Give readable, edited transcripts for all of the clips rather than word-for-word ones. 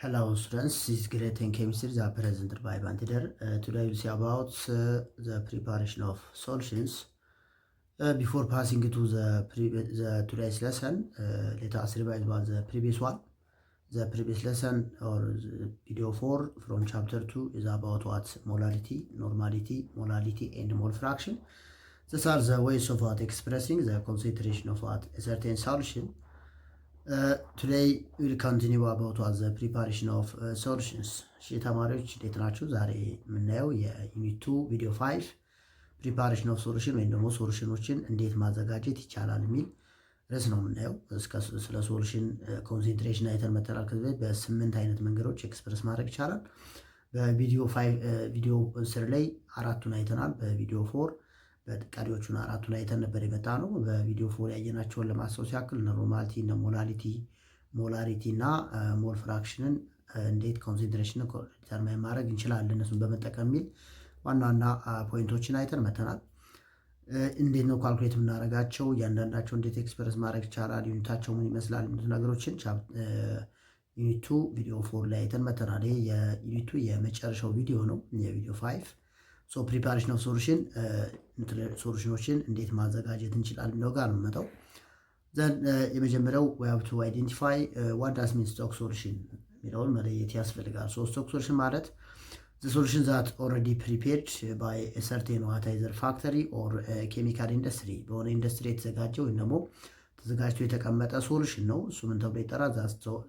Hello students, this is Great and Chemistry is presented by Bantider. Today we'll see about the preparation of solutions. Before passing to the today's lesson, let us revise about the previous one. The previous lesson or video 4 from chapter 2 is about what molarity, normality, molality, and mole fraction. These are the ways of expressing the concentration of a certain solution. Today we'll continue about the preparation of solutions. ተማሪዎች እንዴት ናችሁ? ዛሬ የምናየው የዩኒት 2 ቪዲዮ 5 ፕሪፓሬሽን ኦፍ ሶሉሽን ወይም ደግሞ ሶሉሽኖችን እንዴት ማዘጋጀት ይቻላል የሚል ርዕስ ነው የምናየው። ስለ ሶሉሽን ኮንሰንትሬሽን አይተን መተናል። ከዚህ በ8 አይነት መንገዶች ኤክስፕረስ ማድረግ ይቻላል። በቪዲዮ 3 ላይ አራቱን አይተናል። በቪዲዮ 4 በቀሪዎቹን አራቱን አይተን ነበር የመጣ ነው። በቪዲዮ 4 ያየናቸውን ለማስታወስ ያክል ኖርማሊቲ እና ሞላሪቲ እና ሞል ፍራክሽንን እንዴት ኮንሰንትሬሽንን ዲተርማይን ማድረግ እንችላለን እነሱን በመጠቀም የሚል ዋና ዋና ፖይንቶችን አይተን መተናል። እንዴት ነው ካልኩሌት የምናደርጋቸው፣ እያንዳንዳቸው እንዴት ኤክስፕረስ ማድረግ ይቻላል፣ ዩኒታቸው ምን ይመስላል የሚሉት ነገሮችን ዩኒት 2 ቪዲዮ 4 ላይ አይተን መተናል። ይሄ የዩኒት 2 የመጨረሻው ቪዲዮ ነው፣ የቪዲዮ 5 ፕሪፓሬሽን ኦፍ ሶሉሽኖችን እንዴት ማዘጋጀት እንችላለን የሚለው ጋር ነው የምመጣው። ዘን የመጀመሪያው we have to identify what does mean stock solution የሚለውን መለየት ያስፈልጋል። stock solution ማለት the solution that already prepared by a certain either factory or chemical industry በሆነ ኢንዱስትሪ የተዘጋጀ ወይም ደግሞ ተዘጋጅቶ የተቀመጠ ሶሉሽን ነው። እሱ ምን ተብሎ ይጠራል?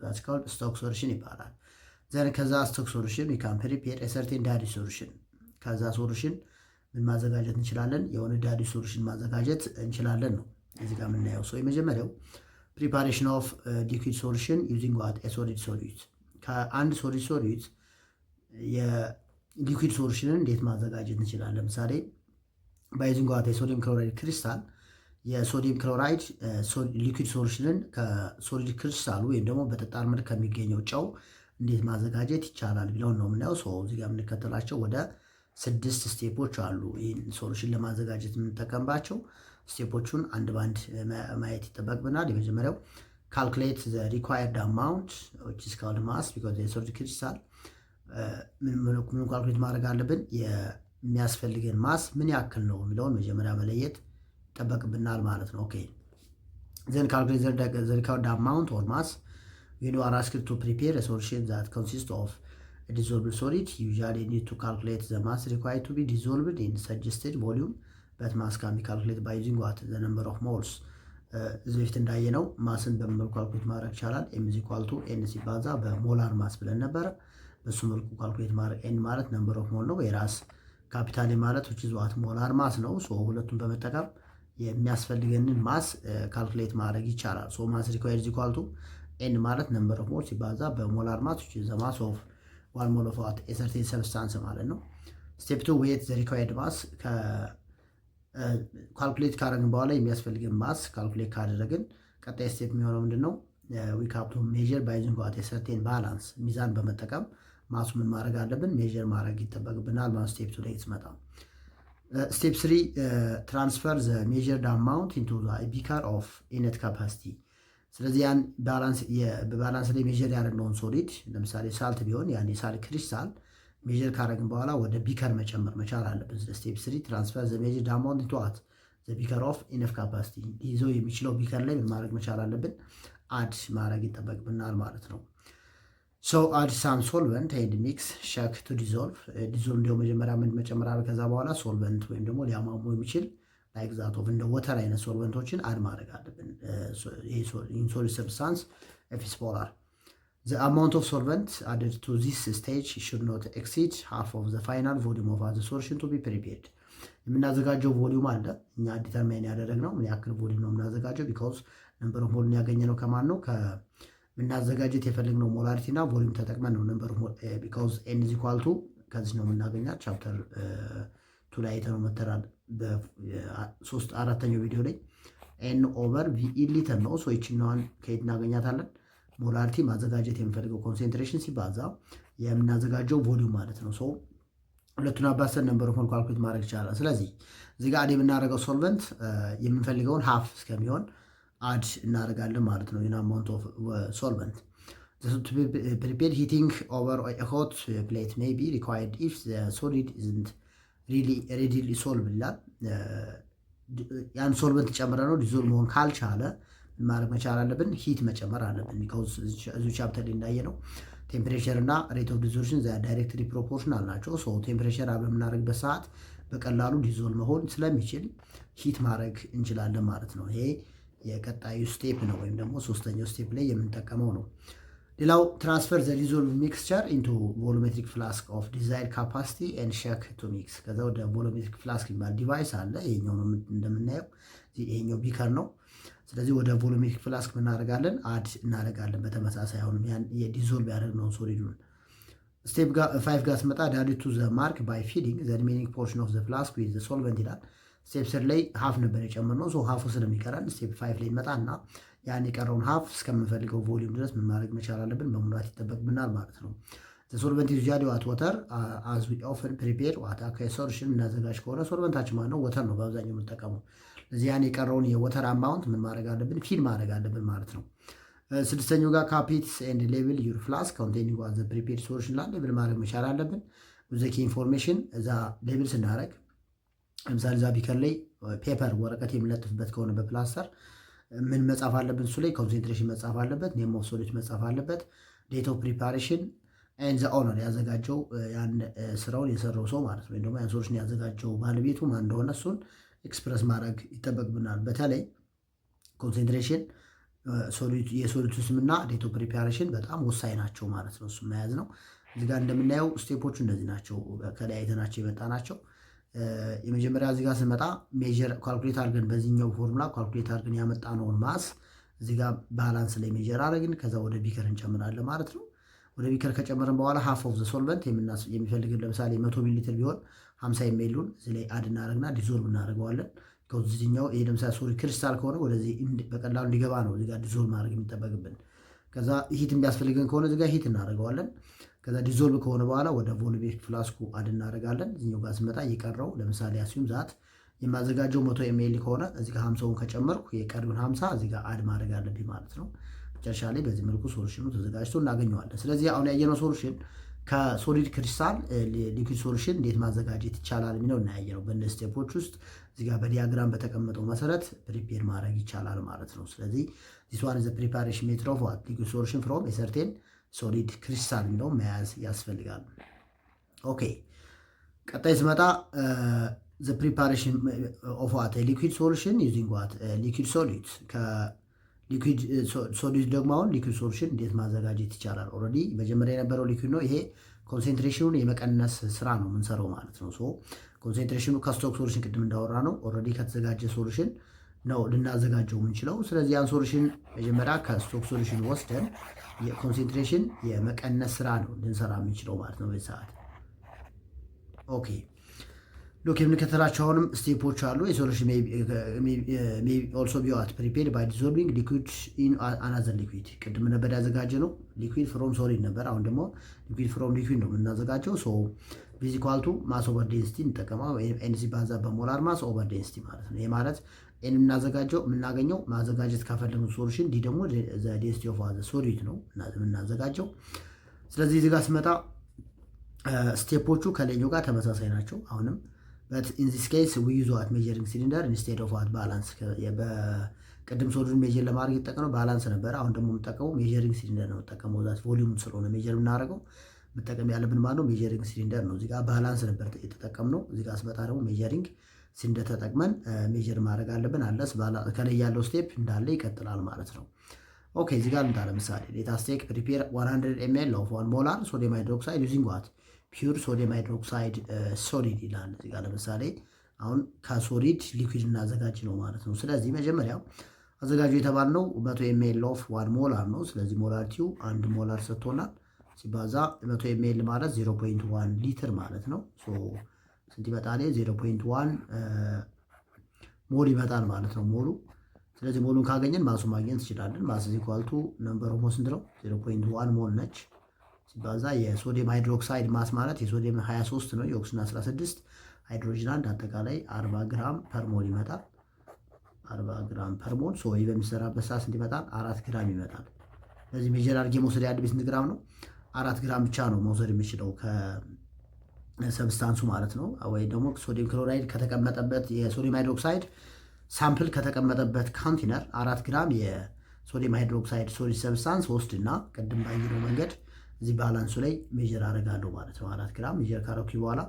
that's called stock solution ይባላል። ዘን ከዛ stock solution we can prepare a certain dairy solution ከዛ ሶሉሽን ምን ማዘጋጀት እንችላለን? የሆነ ዳዲ ሶሉሽን ማዘጋጀት እንችላለን ነው እዚህ ጋር የምናየው። የመጀመሪያው ፕሪፓሬሽን ኦፍ ሊኩዊድ ሶሉሽን ዩዚንግ ዋት ኤ ሶሊድ ሶሉት። ከአንድ ሶሊድ ሶሉት የሊኩዊድ ሶሉሽንን እንዴት ማዘጋጀት እንችላለን? ለምሳሌ ባይዚንግ ዋት ኤ ሶዲየም ክሎራይድ ክሪስታል የሶዲየም ክሎራይድ ሊኩዊድ ሶሉሽንን ከሶሊድ ክሪስታሉ ወይም ደግሞ በጠጣር መልክ ከሚገኘው ጨው እንዴት ማዘጋጀት ይቻላል ቢለውን ነው የምናየው። እዚህ ጋር የምንከተላቸው ወደ 6 ስቴፖች አሉ። ይህን ሶሉሽን ለማዘጋጀት የምንጠቀምባቸው ስቴፖቹን አንድ ባንድ ማየት ይጠበቅብናል። የመጀመሪያው ካልኩሌት ዘ ሪኳየርድ አማውንት which is called mass because the solid crystal ምን ካልኩሌት ማድረግ አለብን? የሚያስፈልገን ማስ ምን ያክል ነው የሚለውን መጀመሪያ መለየት ይጠበቅብናል ማለት ነው። ኦኬ then calculate the required amount or mass when you are asked to prepare a solution that consists of a dissolved solid. You usually need to calculate the mass required to be dissolved in suggested volume, but mass can be calculated by using what? The number of moles. እዚህ በፊት እንዳየነው ማስን በመልኩ ካልኩሌት ማድረግ ይቻላል። m is equal to n ሲባዛ በሞላር ማስ ብለን ነበረ። በሱ መልኩ ካልኩሌት ማድረግ n ማለት ነምበር ኦፍ ሞል ነው፣ የራስ ካፒታል ማለት which is what ሞላር ማስ ነው። ሁለቱን በመጠቀም የሚያስፈልገንን ማስ ካልኩሌት ማድረግ ይቻላል። ማስ required is equal to n ማለት ነምበር ኦፍ ሞል ሲባዛ በሞላር ማስ which is the mass of one mole of what a certain substance ማለት ነው። ስቴፕ 2 ዌት ዘ ሪኳየርድ ማስ ካልኩሌት ካደረግን በኋላ የሚያስፈልገን ማስ ካልኩሌት ካደረግን ቀጣይ ስቴፕ የሚሆነው ምንድነው? we have to measure by using what a certain balance ሚዛን በመጠቀም ማሱ ምን ማድረግ አለብን? ሜዠር ማድረግ ይጠበቅብናል ማለት ስቴፕ 2 ላይ ይመጣ። ስቴፕ 3 ትራንስፈር ዘ ሜዠርድ አማውንት ኢንቱ ዘ ቢከር ኦፍ ኢነት ካፓሲቲ። ስለዚህ ያን በባላንስ ላይ ሜዠር ያደረግነውን ሶሊድ ለምሳሌ ሳልት ቢሆን ያን የሳልት ክሪስታል ሜዠር ካደረግን በኋላ ወደ ቢከር መጨመር መቻል አለብን። ስቴፕ 3 ትራንስፈር ዘ ሜዠርድ አማውንት ኢንቱ ዋት ዘ ቢከር ኦፍ ኢነፍ ካፓሲቲ። ይዘው የሚችለው ቢከር ላይ ምን ማድረግ መቻል አለብን? አድ ማድረግ ይጠበቅብናል ማለት ነው። አድ ሳም ሶልቨንት ኤንድ ሚክስ ሸክ ቱ ዲዞልቭ። ዲዞልቭ እንዲያው መጀመሪያ ምን መጨመር አለ፣ ከዛ በኋላ ሶልቨንት ወይም ደግሞ ሊያማሙ የሚችል ላይክ ዛት ኦፍ እንደ ወተር አይነት ሶልቨንቶችን አድ ማድረግ አለብን። ኢንሶሊድ ሰብስታንስ ኤፍ ኢዝ ፖላር። ዘ አማውንት ኦፍ ሶልቨንት አድድ ቱ ዚስ ስቴጅ ሹድ ኖት ኤክሲድ ሃፍ ኦፍ ዘ ፋይናል ቮሊዩም ኦፍ ዘ ሶሉሽን ቱ ቢ ፕሪፔርድ። የምናዘጋጀው ቮሊዩም አለ እኛ ዲተርማይን ያደረግነው ምን ያክል ቮሊዩም ነው የምናዘጋጀው። ቢኮዝ ነምበር ኦፍ ሞልን ያገኘነው ከማን ነው? ከምናዘጋጀት የፈለግነው ሞላሪቲ እና ቮሊዩም ተጠቅመን ነው። ነምበር ኦፍ ሞል ቢኮዝ ኤን ኢዝ ኢኳል ቱ ከዚህ ነው የምናገኛት ቻፕተር 2 ላይ አይተነው መተናል። በ4ኛው ቪዲዮ ላይ ኤን ኦቨር ቪኢ ሊትር ነው። ይችኛዋን ከየት እናገኛታለን? ሞላሪቲ ማዘጋጀት የምፈልገው ኮንሰንትሬሽን ሲባዛ የምናዘጋጀው ቮሊዩም ማለት ነው። ሁለቱን አባሰን ነምበር ኦፍ ሞል ካልኩሌት ማድረግ ይቻላል። ስለዚህ እዚህ ጋር አድ የምናደርገው ሶልቨንት የምንፈልገውን ሃፍ እስከሚሆን አድ እናደርጋለን ማለት ነው። ኢን አማውንት ኦፍ ሶልቨንት To be prepared, heating over a hot plate may be required if the solid isn't really readily soluble ይላል። ያን ሶልቨንት ጨምረ ነው ዲዞልቭ መሆን ካልቻለ ማድረግ መቻል አለብን፣ ሂት መጨመር አለብን። ቢኮዝ እዚሁ ቻፕተር እንዳየ ነው ቴምፕሬቸር እና ሬት ኦፍ ዲዞሉሽን ዳይሬክትሊ ፕሮፖርሽናል ናቸው። ሶ ቴምፕሬቸር በምናደርግበት ሰዓት በቀላሉ ዲዞልቭ መሆን ስለሚችል ሂት ማድረግ እንችላለን ማለት ነው። ይሄ የቀጣዩ ስቴፕ ነው፣ ወይም ደግሞ ሶስተኛው ስቴፕ ላይ የምንጠቀመው ነው። ሌላው ትራንስፈር ዘ ዲዞልቭ ሚክስቸር ኢንቱ ቮሎሜትሪክ ፍላስክ ኦፍ ዲዛይርድ ካፓሲቲ ኤንድ ሼክ ቱ ሚክስ። ከዛ ወደ ቮሎሜትሪክ ፍላስክ የሚባል ዲቫይስ አለ። ይሄኛው ነው እንደምናየው፣ ይሄኛው ቢከር ነው። ስለዚህ ወደ ቮሎሜትሪክ ፍላስክ እናደርጋለን፣ አድ እናደርጋለን። በተመሳሳይ አሁንም ያን የዲዞልቭ ያደረግነውን ሶሊዱን ስቴፕ 5 ጋር ስመጣ ዳይሬክት ቱ ዘ ማርክ ባይ ፊሊንግ ዘ ሪሜኒንግ ፖርሽን ኦፍ ዘ ፍላስክ ዊዝ ዘ ሶልቨንት ይላል። ስቴፕ 3 ላይ ሀፍ ነበር የጨመርነው። ሶ ሀፉ ስለሚቀረን ስቴፕ 5 ላይ መጣና ያን የቀረውን ሀፍ እስከምንፈልገው ቮሊዩም ድረስ ምን ማድረግ መቻል አለብን? መሙላት ይጠበቅብናል ማለት ነው። ሶልቨንት ዩዛሊ ዋት ወተር አዝ ዊ ኦፍን ፕሪፔር ዋት ሶሉሽን እናዘጋጅ ከሆነ ሶልቨንታችን ማለት ነው ወተር ነው በአብዛኛው የምንጠቀመው። ስለዚህ ያን የቀረውን የወተር አማውንት ምን ማድረግ አለብን? ፊል ማድረግ አለብን ማለት ነው። ስድስተኛው ጋር ካፒትስ ኤንድ ሌብል ዩር ፍላስክ ኮንቴኒንግ ዋት ዘ ፕሪፔር ሶሉሽን ላይ ሌብል ማድረግ መቻል አለብን። ዘ ኪ ኢንፎርሜሽን እዛ ሌብል ስናደርግ ለምሳሌ እዛ ቢከር ላይ ፔፐር ወረቀት የሚለጥፍበት ከሆነ በፕላስተር ምን መጻፍ አለብን? እሱ ላይ ኮንሴንትሬሽን መጻፍ አለበት፣ ኔም ኦፍ ሶሊድ መጻፍ አለበት፣ ዴት ኦፍ ፕሪፓሬሽን ኤንድ ዘ ኦነር ያዘጋጀው ያን ስራውን የሰራው ሰው ማለት ነው። ወይም ደግሞ ያን ሶሉሽን ያዘጋጀው ባለቤቱ ማን እንደሆነ እሱን ኤክስፕረስ ማድረግ ይጠበቅብናል። በተለይ ኮንሴንትሬሽን፣ የሶሊድ ስምና ዴት ኦፍ ፕሪፓሬሽን በጣም ወሳኝ ናቸው ማለት ነው። እሱ መያዝ ነው። እዚህ ጋር እንደምናየው ስቴፖቹ እነዚህ ናቸው፣ ከላይ አይተናቸው የመጣ ናቸው። የመጀመሪያ እዚህ ጋር ስንመጣ ሜጀር ካልኩሌት አድርገን በዚህኛው ፎርሙላ ካልኩሌት አድርገን ያመጣነውን ማስ እዚህ ጋር ባላንስ ላይ ሜጀር አድርገን ከዛ ወደ ቢከር እንጨምራለን ማለት ነው። ወደ ቢከር ከጨመርን በኋላ ሃፍ ኦፍ ዘ ሶልቨንት የሚፈልግን ለምሳሌ 100 ሚሊ ሊትር ቢሆን 50 ኤምኤሉን እዚህ ላይ አድ እናደርግና ዲዞልቭ እናደርገዋለን። ከዚህኛው ይሄ ለምሳሌ ሶሪ ክሪስታል ከሆነ ወደዚህ በቀላሉ እንዲገባ ነው እዚህ ጋር ዲዞልቭ ማድረግ የሚጠበቅብን። ከዛ ሂት የሚያስፈልገን ከሆነ እዚህ ጋር ሂት እናደርገዋለን። ከዛ ዲዞልቭ ከሆነ በኋላ ወደ ቮልቬት ፍላስኩ አድ እናደርጋለን። እዚኛው ጋር ስመጣ እየቀረው ለምሳሌ አስዩም ዛት የማዘጋጀው 100 ኤምኤል ከሆነ እዚህ ጋር 50ውን ከጨመርኩ የቀሪውን 50 እዚህ ጋር አድ ማድረግ አለብኝ ማለት ነው። መጨረሻ ላይ በዚህ መልኩ ሶሉሽኑ ተዘጋጅቶ እናገኘዋለን። ስለዚህ አሁን ያየነው ሶሉሽን ከሶሊድ ክሪስታል ሊኩዊድ ሶሉሽን እንዴት ማዘጋጀት ይቻላል የሚለው እናያየነው። በእነዚህ ስቴፖች ውስጥ እዚህ ጋር በዲያግራም በተቀመጠው መሰረት ፕሪፔር ማድረግ ይቻላል ማለት ነው። ስለዚህ ዚስ ዋን ኢዝ ዘ ፕሪፓሬሽን ሜትድ ኦፍ ዋት ሊኩዊድ ሶሉሽን ፍሮም ኤ ሰርቴን ሶሊድ ክሪስታል የሚለው መያዝ ያስፈልጋል። ኦኬ ቀጣይ ስመጣ ዘ ፕሪፓሬሽን ኦፍ ዋት ሊኩዊድ ሶሉሽን ዩዚንግ ዋት ሊኩዊድ ሶሊድ ሊኩዊድ ሶሊድ ደግሞ አሁን ሊኩዊድ ሶሉሽን እንዴት ማዘጋጀት ይቻላል? ኦልሬዲ መጀመሪያ የነበረው ሊኩዊድ ነው። ይሄ ኮንሴንትሬሽኑን የመቀነስ ስራ ነው የምንሰራው ማለት ነው። ሶ ኮንሴንትሬሽኑ ከስቶክ ሶሉሽን ቅድም እንዳወራ ነው ኦልሬዲ ከተዘጋጀ ሶሉሽን ነው ልናዘጋጀው የምንችለው። ስለዚህ ያን ሶሉሽን መጀመሪያ ከስቶክ ሶሉሽን ወስደን የኮንሴንትሬሽን የመቀነስ ስራ ነው ልንሰራ የምንችለው ማለት ነው በዚህ ሰዓት። ኦኬ ሎክ የምንከተላቸው አሁንም ስቴፖች አሉ። የሶሉሽን ሜይ ኦልሶ ቢ ዋት ፕሪፔርድ ባይ ዲዞልቪንግ ሊኩዊድ ኢን አናዘር ሊኩዊድ። ቅድም ነበር ያዘጋጀ ነው ሊኩዊድ ፍሮም ሶሊድ ነበር። አሁን ደግሞ ሊኩዊድ ፍሮም ሊኩዊድ ነው የምናዘጋጀው። ሶ ፊዚኳልቱ ማስ ኦቨር ዴንሲቲ እንጠቀማ ወይም ኤንሲ ባዛ በሞላር ማስ ኦቨር ዴንሲቲ ማለት ነው። ይሄ ማለት ኤን የምናገኘው ማዘጋጀት ካፈለግነው ሶሉሽን ዲ ደግሞ ዴንሲቲ ኦፍ ዘ ሶሊድ ነው የምናዘጋጀው። ስለዚህ እዚህ ጋር ስመጣ ስቴፖቹ ከሌላው ጋር ተመሳሳይ ናቸው አሁንም but in this case we use what measuring cylinder instead of what balance በቅድም ሶሉሽን ሜጀር ለማድረግ የተጠቀመው ባላንስ ነበር። አሁን ደግሞ የምንጠቀመው ሜጀሪንግ ሲሊንደር ነው የምንጠቀመው። ዛት ቮሊዩም ስለሆነ ሜጀር የምናደርገው መጠቀም ያለብን ማለት ነው ሜጀሪንግ ሲሊንደር ነው። እዚህ ጋር ባላንስ ነበር የተጠቀምነው። እዚህ ጋር ስመጣ ደግሞ ሜጀሪንግ ሲሊንደር ተጠቅመን ሜጀር ማድረግ አለብን። አለስ ከላይ ያለው ስቴፕ እንዳለ ይቀጥላል ማለት ነው። ኦኬ እዚህ ጋር ልምጣ። ለምሳሌ ሌታስ ቴክ ፕሪፔር 100 ml of 1 molar sodium hydroxide using what ፒውር ሶዲየም ሃይድሮክሳይድ ሶሊድ ይላል። እዚህ ጋር ለምሳሌ አሁን ከሶሊድ ሊኩዊድ እናዘጋጅ ነው ማለት ነው። ስለዚህ መጀመሪያው አዘጋጁ የተባልነው 100 ml ኦፍ 1 ሞላር ነው። ስለዚህ ሞላሪቲው 1 ሞላር ሰጥቶናል። ሲባዛ 100 ml ማለት 0.1 ሊትር ማለት ነው። ሶ ስንት ይመጣል? 0.1 ሞል ይመጣል ማለት ነው ሞሉ። ስለዚህ ሞሉን ካገኘን ማሱ ማግኘት እንችላለን። ማስ ኢኳል ቱ ነምበር ኦፍ ሞል ስንት ነው? 0.1 ሞል ነች። ሲባዛ የሶዲየም ሃይድሮክሳይድ ማስ ማለት የሶዲየም 23 ነው፣ የኦክሲጅን 16፣ ሃይድሮጅን አንድ አጠቃላይ 40 ግራም ፐር ሞል ይመጣል። 40 ግራም ፐር ሞል ሶ በሚሰራበት ሰዓት ስንት ይመጣል? 4 ግራም ይመጣል። ስለዚህ ሜጀር አድርጌ መውሰድ ያለብኝ ስንት ግራም ነው? 4 ግራም ብቻ ነው መውሰድ የምችለው ከሰብስታንሱ ማለት ነው። ወይ ደግሞ ሶዲየም ክሎራይድ ከተቀመጠበት የሶዲየም ሃይድሮክሳይድ ሳምፕል ከተቀመጠበት ካንቲነር 4 ግራም የሶዲየም ሃይድሮክሳይድ ሶሊድ ሰብስታንስ ወስድና ቅድም ባየነው መንገድ እዚህ ባላንሱ ላይ ሜጀር አደርጋለሁ ማለት ነው። 4 ግራም ሜጀር ካረኩ በኋላ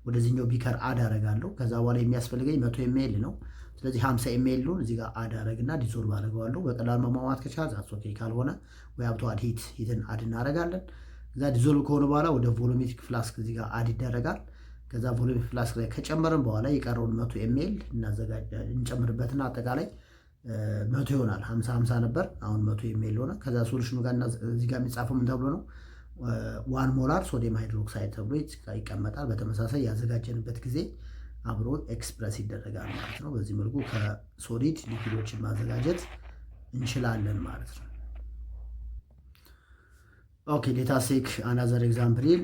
ወደዚህኛው ቢከር አድ አደርጋለሁ። ከዛ በኋላ የሚያስፈልገኝ 100 ኤምኤል ነው። ስለዚህ 50 ኤምኤል ነው እዚህ ጋር አድ አደርግና ዲዞልቭ አደርገዋለሁ። በቀላሉ መሟሟት ከቻለ ኦኬ፣ ካልሆነ ወይ አብቶ አድ ሂትን አድ እናደርጋለን። ከዛ ዲዞልቭ ከሆነ በኋላ ወደ ቮሎሜትሪክ ፍላስክ እዚህ ጋር አድ ይደረጋል። ከዛ ቮሎሜትሪክ ፍላስክ ላይ ከጨመርን በኋላ የቀረውን 100 ኤምኤል እንጨምርበትና አጠቃላይ 100 ይሆናል። 50 ነበር፣ አሁን 100 ኤምኤል ሆነ። ከዛ ሶሉሽኑ ጋር እዚህ ጋር የሚጻፈው ምን ተብሎ ነው? 1 ሞላር ሶዲየም ሃይድሮክሳይድ ተብሎ ይቀመጣል። በተመሳሳይ ያዘጋጀንበት ጊዜ አብሮ ኤክስፕረስ ይደረጋል ማለት ነው። በዚህ መልኩ ከሶሊድ ሊኩዊዶችን ማዘጋጀት እንችላለን ማለት ነው። ኦኬ ሌታስ ቴክ አናዘር ኤግዛምፕል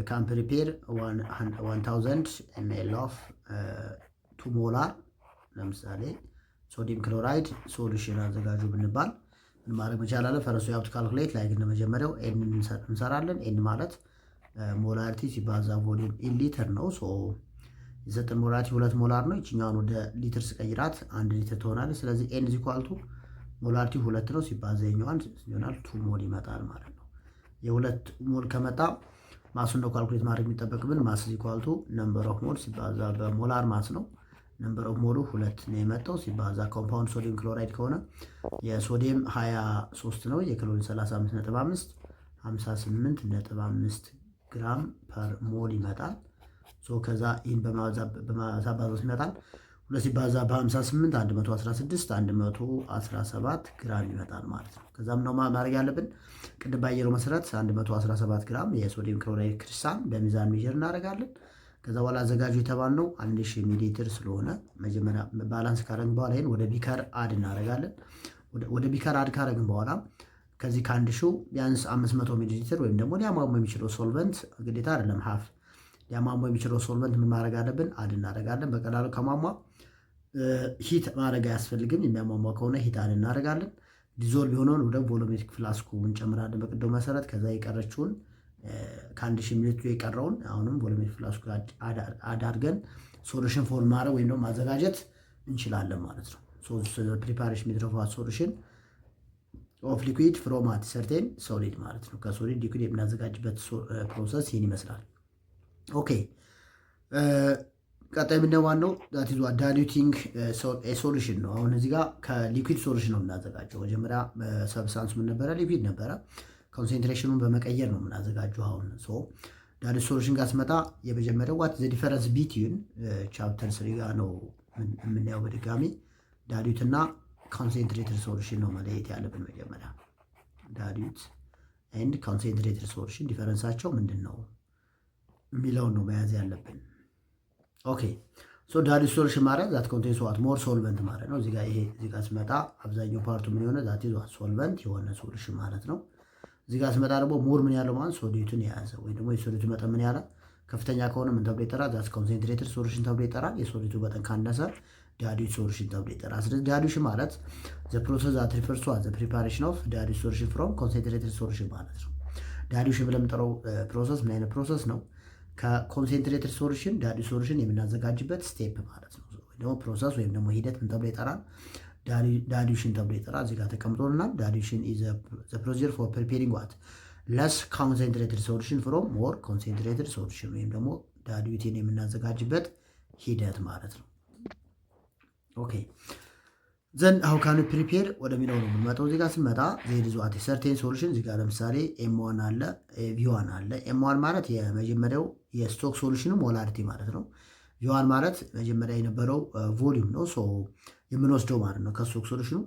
ካን ፕሪፔር 1000 ml ኦፍ 2 ሞላር ለምሳሌ ሶዲየም ክሎራይድ ሶሉሽን አዘጋጁ ብንባል ምን ማድረግ መቻል አለ? ፈረሱ ያብት ካልኩሌት ላይ ግን መጀመሪያው ኤን እንሰራለን። ኤን ማለት ሞላሪቲ ሲባዛ ቮሊዩም ኢን ሊትር ነው። ሶ የሰጠን ሞላሪቲ 2 ሞላር ነው። ይችኛውን ወደ ሊትር ስቀይራት 1 ሊትር ትሆናለች። ስለዚህ ኤን ኢዝ ኢኳል ቱ ሞላሪቲ 2 ነው ሲባዛ የኛዋን ይሆናል 2 ሞል ይመጣል ማለት ነው። የ2 ሞል ከመጣ ማሱን ነው ካልኩሌት ማድረግ የሚጠበቅብን። ማስ ኢዝ ኢኳል ቱ ነምበር ኦፍ ሞል ሲባዛ በሞላር ማስ ነው። ነምበር ኦፍ ሞሉ 2 ነው የመጣው ሲባዛ ኮምፓውንድ ሶዲየም ክሎራይድ ከሆነ የሶዲየም 23 ነው፣ የክሎሪን 35.5 58.5 ግራም ፐር ሞል ይመጣል። ሶ ከዛ ይህን በማዛባዞት ይመጣል 2 ሲባዛ በ58 116 ግራም ይመጣል ማለት ነው። ከዛም ነው ማድረግ ያለብን ቅድም ባየነው መሰረት 117 ግራም የሶዲየም ክሎራይድ ክሪስታል በሚዛን ሜጀር እናደርጋለን። ከዛ በኋላ አዘጋጁ የተባልነው 1000 ሚሊ ሊትር ስለሆነ መጀመሪያ ባላንስ ካረግን በኋላ ይሄን ወደ ቢከር አድ እናደርጋለን። ወደ ቢከር አድ ካረግን በኋላ ከዚህ ከ1000 ቢያንስ 500 ሚሊ ሊትር ወይም ደግሞ ሊያሟሙ የሚችለው ሶልቨንት ግዴታ አይደለም ሀፍ ሊያሟሙ የሚችለው ሶልቨንት ምን ማድረግ አለብን? አድ እናደርጋለን። በቀላሉ ከሟሟ ሂት ማድረግ አያስፈልግም። የሚያሟሟ ከሆነ ሂት አድ እናደርጋለን። ዲዞልቭ የሆነውን ወደ ቮሎሜትሪክ ፍላስኩ እንጨምራለን በቅድሙ መሰረት። ከዛ የቀረችውን ከ1000 ሚሊ ሊትር የቀረውን አሁንም ቮሎሜትሪክ ፍላስኩ አድርገን ሶሉሽን ፎርም ማድረግ ወይም ደግሞ ማዘጋጀት እንችላለን ማለት ነው። ፕሪፓሬሽን ሜትድ ኦፍ ሶሉሽን ኦፍ ሊኩዊድ ፍሮም ሰርቴን ሶሊድ ማለት ነው። ከሶሊድ ሊኩዊድ የምናዘጋጅበት ፕሮሰስ ይህን ይመስላል። ኦኬ ቀጣይ ምንድነው? ዋናው ዛት ኢዝ ዳይሉቲንግ ሶሉሽን ነው። አሁን እዚህ ጋር ከሊኩዊድ ሶሉሽን ነው የምናዘጋጀው። መጀመሪያ ሰብስታንስ ምን ነበረ? ሊኩዊድ ነበረ። ኮንሴንትሬሽኑን በመቀየር ነው የምናዘጋጀው። አሁን ዳይሉት ሶሉሽን ጋር ስመጣ የመጀመሪያው ዋት ዘ ዲፈረንስ ቢትዊን ቻፕተር 3 ጋር ነው የምናየው በድጋሚ ዳይሉት እና ኮንሴንትሬትድ ሶሉሽን ነው መለየት ያለብን። መጀመሪያ ዳይሉት ኤንድ ኮንሴንትሬትድ ሶሉሽን ዲፈረንሳቸው ምንድን ነው የሚለውን ነው መያዝ ያለብን። ኦኬ ዳይሉት ሶሉሽን ማለት ዛት ኮንቴንስ ዋት ሞር ሶልቨንት ማለት ነው። እዚህ ጋር ስመጣ አብዛኛው ፓርቱ ምን የሆነ ዛት ኢዝ ዋት ሶልቨንት የሆነ ሶሉሽን ማለት ነው። እዚህ ጋር ስመጣ ደግሞ ሞር ምን ያለው ማለት ሶዲየቱን የያዘ ወይ ደግሞ የሶዲየቱ መጠን ምን ያለ ከፍተኛ ከሆነ ምን ተብሎ ይጠራል? ዛት ኮንሴንትሬትድ ሶሉሽን ተብሎ ይጠራል። የሶዲየቱ መጠን ካነሰ ዳይሉት ሶሉሽን ተብሎ ይጠራል። ስለዚህ ዳይሉሽን ማለት ዘ ፕሮሰስ ዛት ሪፈርስ ቱ ዘ ፕሪፓሬሽን ኦፍ ዳይሉት ሶሉሽን ፍሮም ኮንሴንትሬትድ ሶሉሽን ማለት ነው። ዳይሉሽን ብለን የምንጠራው ፕሮሰስ ምን አይነት ፕሮሰስ ነው? ከኮንሴንትሬትድ ሶሉሽን ዳይሉት ሶሉሽን የምናዘጋጅበት ስቴፕ ማለት ነው። ወይ ደግሞ ፕሮሰስ ወይም ደግሞ ሂደት ምን ተብሎ ይጠራል? ዳይሉሽን ተብሎ ይጠራል። እዚህ ጋር ተቀምጦልናል። ዳይሉሽን ኢዝ ዘ ፕሮሲጀር ፎር ፕሪፔሪንግ ዋት ለስ ኮንሴንትሬትድ ሶሉሽን ፍሮም ሞር ኮንሴንትሬትድ ሶሉሽን ወይም ደግሞ ዳይሉትን የምናዘጋጅበት ሂደት ማለት ነው። ኦኬ ዘን ሃው ካን ዊ ፕሪፔር ወደሚለው ነው የምንመጣው። እዚህ ጋር ስንመጣ ዜር ኢዝ ዋት ሰርቴን ሶሉሽን እዚህ ጋር ለምሳሌ ኤም1 አለ ቪ1 አለ። ኤም1 ማለት የመጀመሪያው የስቶክ ሶሉሽኑ ሞላሪቲ ማለት ነው። ቪ1 ማለት መጀመሪያ የነበረው ቮሊዩም ነው የምንወስደው ማለት ነው ከስቶክ ሶሉሽኑ።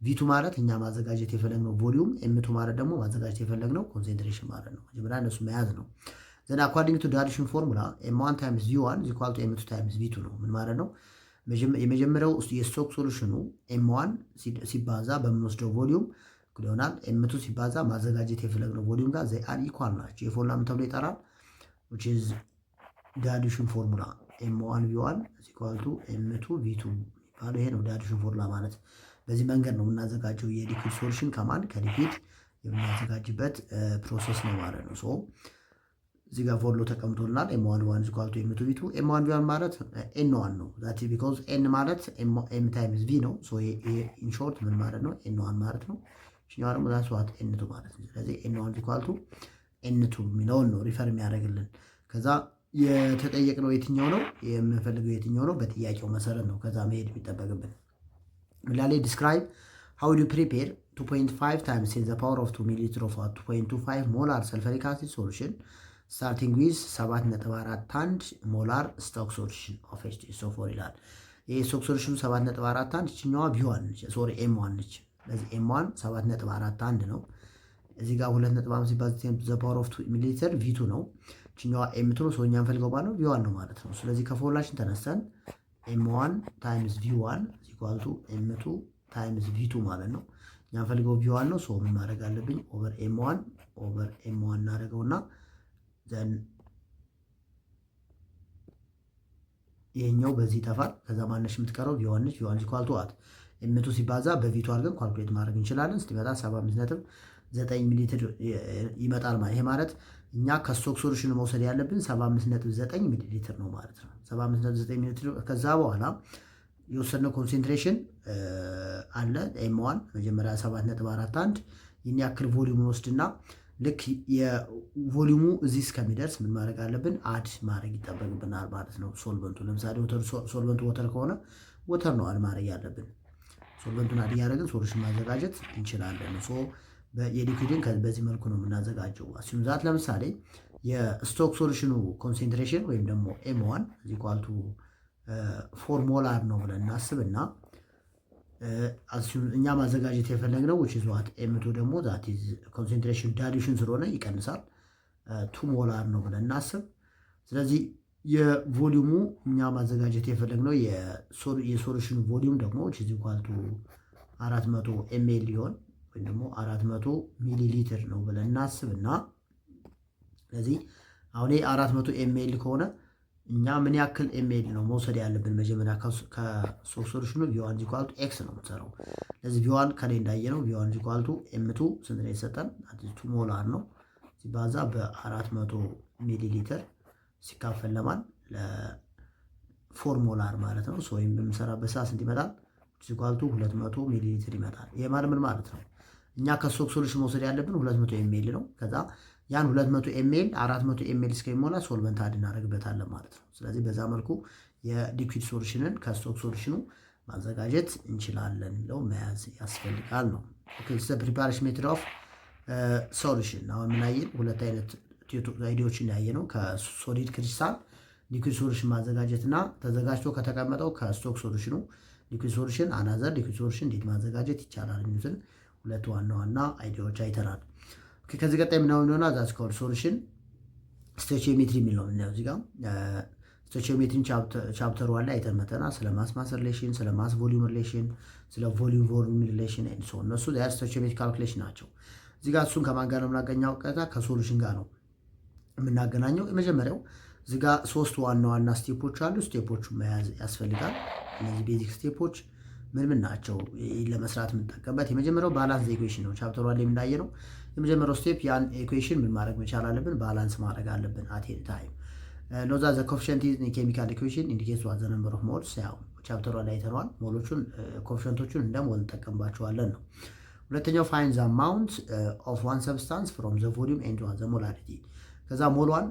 ቪቱ ማለት እኛ ማዘጋጀት የፈለግነው ቮሊዩም፣ ኤም2 ማለት ደግሞ ማዘጋጀት የፈለግነው ኮንሴንትሬሽን ማለት ነው። መጀመሪያ እነሱ መያዝ ነው። ዘን አኮርዲንግ ቱ ዳይሉሽን ፎርሙላ ኤም1 ታይምስ ቪ1 ኢዝ ኢኳል ቱ ኤም2 ታይምስ ቪቱ ነው። ምን ማለት ነው? የመጀመሪያው የስቶክ ሶሉሽኑ ኤም1 ሲባዛ በምንወስደው ቮሊዩም ይሆናል። ኤም2 ሲባዛ ማዘጋጀት የፈለግነው ቮሊዩም ጋር ዘይ አር ኢኳል ናቸው። የፎርሙላ ምን ተብሎ ይጠራል? which is ዳይሉሽን ፎርሙላ ኤም1 ቪ1 ኢዝ ኢኳል ቱ ኤም2 ቪቱ ይባላል። ይሄ ነው ዳይሉሽን ፎርሙላ ማለት። በዚህ መንገድ ነው የምናዘጋጀው የሊኩዊድ ሶሉሽን ከማን ከሊኩዊድ የምናዘጋጅበት ፕሮሰስ ነው ማለት ነው። ሶ እዚህ ጋር ፎሎ ተቀምጦልናል። ኤም1 1 ኢኳል ቱ ኤም2 ቪ2 ኤም1 ቪ1 ማለት ኤን1 ነው። ዛት ቢኮዝ ኤን ማለት ኤም ታይምስ ቪ ነው። ሶ ኢን ሾርት ምን ማለት ነው? ኤን1 ማለት ነው። እኛው ደግሞ ዛት ዋት ኤን2 ማለት ነው። ስለዚህ ኤን1 ኢኳል ቱ ኤን2 የሚለውን ነው ሪፈር የሚያደርግልን። ከዛ የተጠየቅነው የትኛው ነው? የምንፈልገው የትኛው ነው? በጥያቄው መሰረት ነው ከዛ መሄድ የሚጠበቅብን። ምላሌ ዲስክራይብ ሃው ዱ ፕሪፔር 2.5 ታይምስ ኢን ዘ ፓወር ኦፍ 2 ሚሊሊትር ኦፍ 2.25 ሞላር ሰልፈሪክ አሲድ ሶሉሽን ስታርቲንግ ዊዝ 7.41 ሞላር ስቶክ ሶሉሽን ኦፍ H2SO4 ይላል። ይህ ስቶክ ሶሉሽኑ 7.41 ይችኛዋ ቪዋን ነች፣ ሶሪ ኤም1 ነች። ስለዚህ ኤም1 7.41 ነው። እዚህ ጋር 2.5 ሲባል ዘ ፓወር ኦፍ 2 ሚሊሊትር ቪ2 ነው። ይችኛዋ ኤም2 ነው። ሰው እኛ እንፈልገው ማለት ነው ቪዋን ነው ማለት ነው። ስለዚህ ከፎርሙላችን ተነስተን ኤም1 ታይምስ ቪ1 ኢኳል ቱ ኤም2 ታይምስ ቪ2 ማለት ነው። እኛ እንፈልገው ቪዋን ነው። ሶ ምን ማድረግ አለብኝ? ኦቨር ኤም1 እናደርገውና ዘን ይሄኛው በዚህ ይጠፋል። ከዛ ማነሽ የምትቀረው ቪዋን ነች። ቪዋን ኢኳል ቱ ዋት ኤም2 ሲባዛ በቪ2 አድርገን ካልኩሌት ማድረግ እንችላለን። ስትመጣ 75.9 ሚሊሊትር ይመጣል ማለት ይሄ ማለት እኛ ከስቶክ ሶሉሽን መውሰድ ያለብን 75.9 ሚሊሊትር ነው ማለት ነው። 75.9 ሚሊሊትር ከዛ በኋላ የወሰድነው ኮንሴንትሬሽን አለ ኤም1 መጀመሪያ 7.41 ይህን ያክል ቮሊዩምን ወስድና ልክ የቮሊዩሙ እዚህ እስከሚደርስ ምን ማድረግ አለብን? አድ ማድረግ ይጠበቅብናል ማለት ነው። ሶልቨንቱ ለምሳሌ ሶልቨንቱ ወተር ከሆነ ወተር ነው አድ ማድረግ ያለብን። ሶልቨንቱን አድ እያደረግን ሶሉሽን ማዘጋጀት እንችላለን። ሶ የሊኩዊድን በዚህ መልኩ ነው የምናዘጋጀው። አሲዩም ዛት ለምሳሌ የስቶክ ሶሉሽኑ ኮንሴንትሬሽን ወይም ደግሞ ኤም1 ኢኳል ቱ 4 ሞላር ነው ብለን እናስብና እኛ ማዘጋጀት የፈለግነው which is what ኤም2 ደግሞ that is concentration dilution ስለሆነ ይቀንሳል 2 ሞላር ነው ብለን እናስብ። ስለዚህ የቮሊዩሙ እኛ ማዘጋጀት የፈለግነው የሶሉሽኑ ቮሊዩም ደግሞ which is equal to 400 ml ሊሆን ወይም ደግሞ 400 ሚሊ ሊትር ነው ብለን እናስብና ስለዚህ አሁን 400 ml ከሆነ እኛ ምን ያክል ኤምኤል ነው መውሰድ ያለብን? መጀመሪያ ከስቶክ ሶሉሽኑ ቪዋን ኢኳል ቱ ኤክስ ነው የምንሰራው። ስለዚህ ቪዋን ከላይ እንዳየነው ቪዋን ኢኳል ቱ ኤም2 ስንት ነው የሰጠን? 2 ሞላር ነው ሲባዛ በ400 ሚሊ ሊትር ሲካፈል ለማን ለ4 ሞላር ማለት ነው። ወይም በምንሰራበት ሰዓት ስንት ይመጣል? ኢኳል ቱ 200 ሚሊ ሊትር ይመጣል። ይሄ ማለት ምን ማለት ነው? እኛ ከስቶክ ሶሉሽን መውሰድ ያለብን 200 ኤምኤል ነው። ከዛ ያን 200 ኤምኤል 400 ኤምኤል እስከሚሞላ ሶልቨንት አድ እናደርግበታለን ማለት ነው። ስለዚህ በዛ መልኩ የሊኩዊድ ሶሉሽንን ከስቶክ ሶሉሽኑ ማዘጋጀት እንችላለን ብለው መያዝ ያስፈልጋል ነው። ኦኬ ፕሪፓሬሽን ሜትድ ኦፍ ሶሉሽን አሁን ምን አየን? ሁለት አይነት አይዲያዎችን ያየነው ከሶሊድ ክሪስታል ሊኩዊድ ሶሉሽን ማዘጋጀትና ተዘጋጅቶ ከተቀመጠው ከስቶክ ሶሉሽኑ ሊኩዊድ ሶሉሽን አናዘር ሊኩዊድ ሶሉሽን እንዴት ማዘጋጀት ይቻላል የሚሉትን ሁለት ዋና ዋና አይዲያዎች አይተናል። ከዚህ ቀጣይ የምናየው እንደሆነ ዛት ኮልድ ሶሉሽን ስቶቺዮሜትሪ የሚለው ነው። እዚህ ጋር ስቶቺዮሜትሪን ቻፕተር 1 ላይ አይተን መተናል። ስለ ማስ ማስ ሪሌሽን፣ ስለ ማስ ቮሊዩም ሪሌሽን፣ ስለ ቮሊዩም ቮሊዩም ሪሌሽን ኤንድ ሶ እነሱ ያ ስቶቺዮሜትሪክ ካልኩሌሽን ናቸው። እዚህ ጋር እሱን ከማን ጋር ነው የምናገኘው? ቀጥታ ከሶሉሽን ጋር ነው የምናገናኘው። የመጀመሪያው እዚህ ጋር 3 ዋና ዋና ስቴፖች አሉ። ስቴፖቹን መያዝ ያስፈልጋል። እነዚህ ቤዚክ ስቴፖች ምን ምን ናቸው ለመስራት የምንጠቀምበት? የመጀመሪያው ባላንስ ኢኩዌሽን ነው። ቻፕተር 1 ላይ የምናየው የመጀመሪያው ስቴፕ ያን ኢኩዌሽን ምን ማድረግ መቻል አለብን? ባላንስ ማድረግ አለብን አት ኤኒ ታይም። ኖዛ ዘ ኮኤፊሺየንት ኢን ኬሚካል ኢኩዌሽን ኢንዲኬትስ ዋት ዘ ነምበር ኦፍ ሞልስ። ያው ቻፕተር 1 ላይ አይተነዋል። ሞሎቹን ኮኤፊሺየንቶቹን እንደ ሞል እንጠቀምባቸዋለን ነው። ሁለተኛው ፋይንድ ዘ አማውንት ኦፍ ዋን ሰብስታንስ ፍሮም ዘ ቮሊዩም ኤንድ ዘ ሞላሪቲ። ከዛ ሞሏን